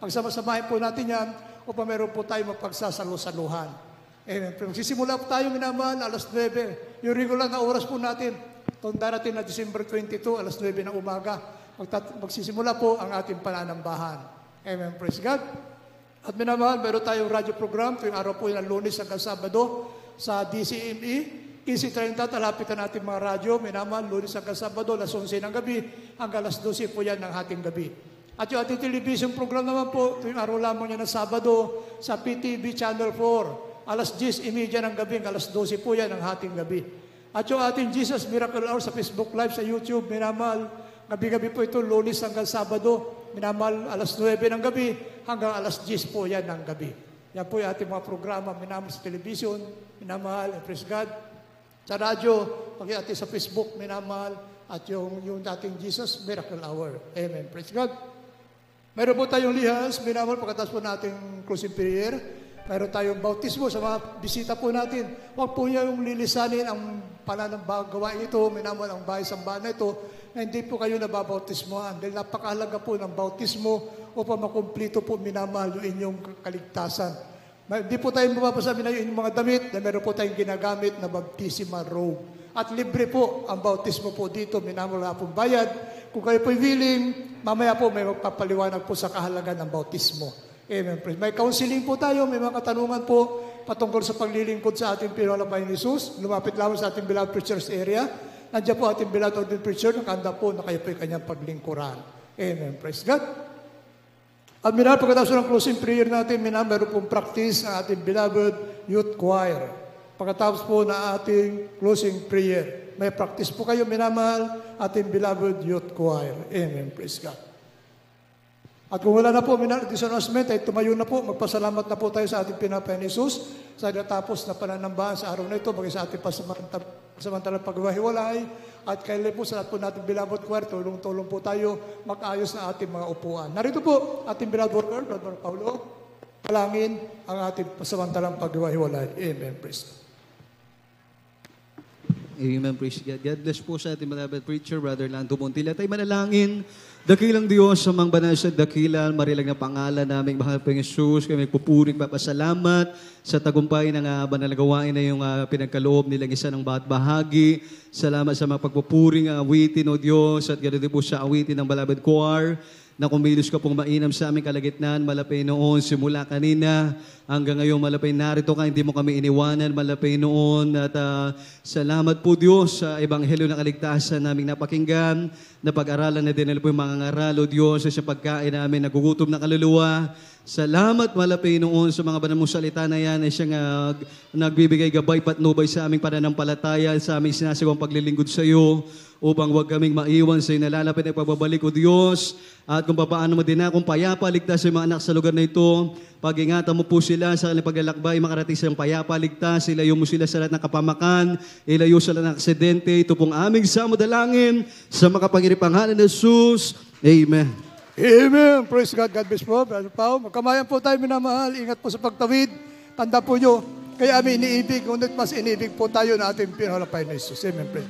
pagsama-samahin po natin yan, upang meron po tayo magpagsasalo-saluhan. Amen. Magsisimula po tayo, minamahal, 9:00. Yung regular na oras po natin, itong darating na December 22, 9:00 ng umaga, magsisimula po ang ating pananambahan. Amen. Praise God. At minamahal, meron tayong radio program tuwing araw po yung Lunes hanggang Sabado sa DCME. 15:30, talapitan natin mga radyo. Minamahal, Lunes hanggang Sabado, 11:00 ng gabi, hanggang 12:00 po yan ng ating gabi. At yung ating television program naman po, tuwing araw lamang yan ng Sabado sa PTV Channel 4. 10:30 ng gabi, 12:00 po yan ang ating gabi. At yung ating Jesus Miracle Hour sa Facebook Live, sa YouTube, minamahal, gabi-gabi po ito, Lunes hanggang Sabado, minamahal, 9:00 ng gabi, hanggang 10:00 po yan ng gabi. Yan po yung ating mga programa, minamahal sa television, minamahal, praise God. Sa radyo, pag-iati sa Facebook, minamahal, at yung ating Jesus Miracle Hour. Amen, praise God. Meron po tayong lihas, minamahal, pagkatapos po nating closing prayer. Meron tayong bautismo sa mga bisita po natin. Huwag po niya yung lilisanin ang pananambahan ito, minamahal ang bahay-sambahan na ito, na hindi po kayo nababautismohan. Dahil napakahalaga po ng bautismo upang makumplito po, minamahal, yung inyong kaligtasan. Hindi po tayo mapapasa yung inyong mga damit na meron po tayong ginagamit na baptismal robe. At libre po ang bautismo po dito, minamahal, wala pong bayad. Kung kayo po'y willing, mamaya po may magpapaliwanag po sa kahalagan ng bautismo. Amen. May counseling po tayo, may mga katanungan po patungkol sa paglilingkod sa ating pinalapain ni Jesus. Lumapit lamang sa ating beloved preacher's area. Nandiyan po ating beloved ordained preacher, nakahanda po na kayo po yung kanyang paglingkuran. Amen. Praise God. At minahal, pagkatapos ng closing prayer natin, minahal, meron pong practice ng ating beloved youth choir. Pagkatapos po na ating closing prayer, may practice po kayo, minamahal, ating beloved youth choir. Amen. Praise God. At kung wala na po, this announcement, ay tumayo na po, magpasalamat na po tayo sa ating pinapain ni Jesus sa natapos na pananambahan sa araw na ito, bagay sa ating pasamantalang pagwahiwalay, at kailan po sa lahat po natin beloved choir, tulong-tulong po tayo mag-ayos na ating mga upuan. Narito po, ating beloved worker, Brother Paulo, palangin ang ating pasamantalang pagwahiwalay. Amen. Praise God. Amen. Praise God. God bless po sa ating beloved preacher, Brother Lando Montilla. Tayo manalangin. Dakilang Diyos sa mga banal sa dakilan, marilag na pangalan namin, mahal po yung Jesus, kami pupuring papasalamat sa tagumpay ng banal na gawain na yung pinagkaloob nilang isa ng bawat bahagi. Salamat sa mga pagpupuring awitin, O Diyos, at ganoon din po sa awitin ng beloved choir, na kumilos ka pong mainam sa aming kalagitnaan, malapay noon, simula kanina, hanggang ngayon malapay narito ka, hindi mo kami iniwanan, malapay noon, at salamat po Diyos sa ebanghelyo ng kaligtasan naming napakinggan, na pag-aralan na din po yung mga ngaral, O Diyos, sa pagkain namin, nagugutom na kaluluwa. Salamat malapay noon sa mga banal mong salita na yan, ay siyang nagbibigay gabay patnubay sa aming pananampalataya, sa aming sinasagawang paglilingkod sa iyo, upang huwag kaming maiwan sa inalalapit na pagbabalik, O Diyos. At kung paano mo din akong payapa, ligtas sa mga anak sa lugar na ito, pag-ingatan mo po sila sa kanilang paglalakbay, makarating silang payapa, ligtas, ilayo mo sila sa lahat ng kapamakan, ilayo sa lahat ng aksidente. Ito pong aming samudalangin sa makapangiripang ngalan ni Jesus. Amen. Amen. Praise God. God bless po. Brother Pao. Magkamayan po tayo, minamahal. Ingat po sa pagtawid. Tanda po nyo, kaya amin iniibig, ngunit mas iniibig po tayo na ating pinalapain na Jesus. Amen. Pray.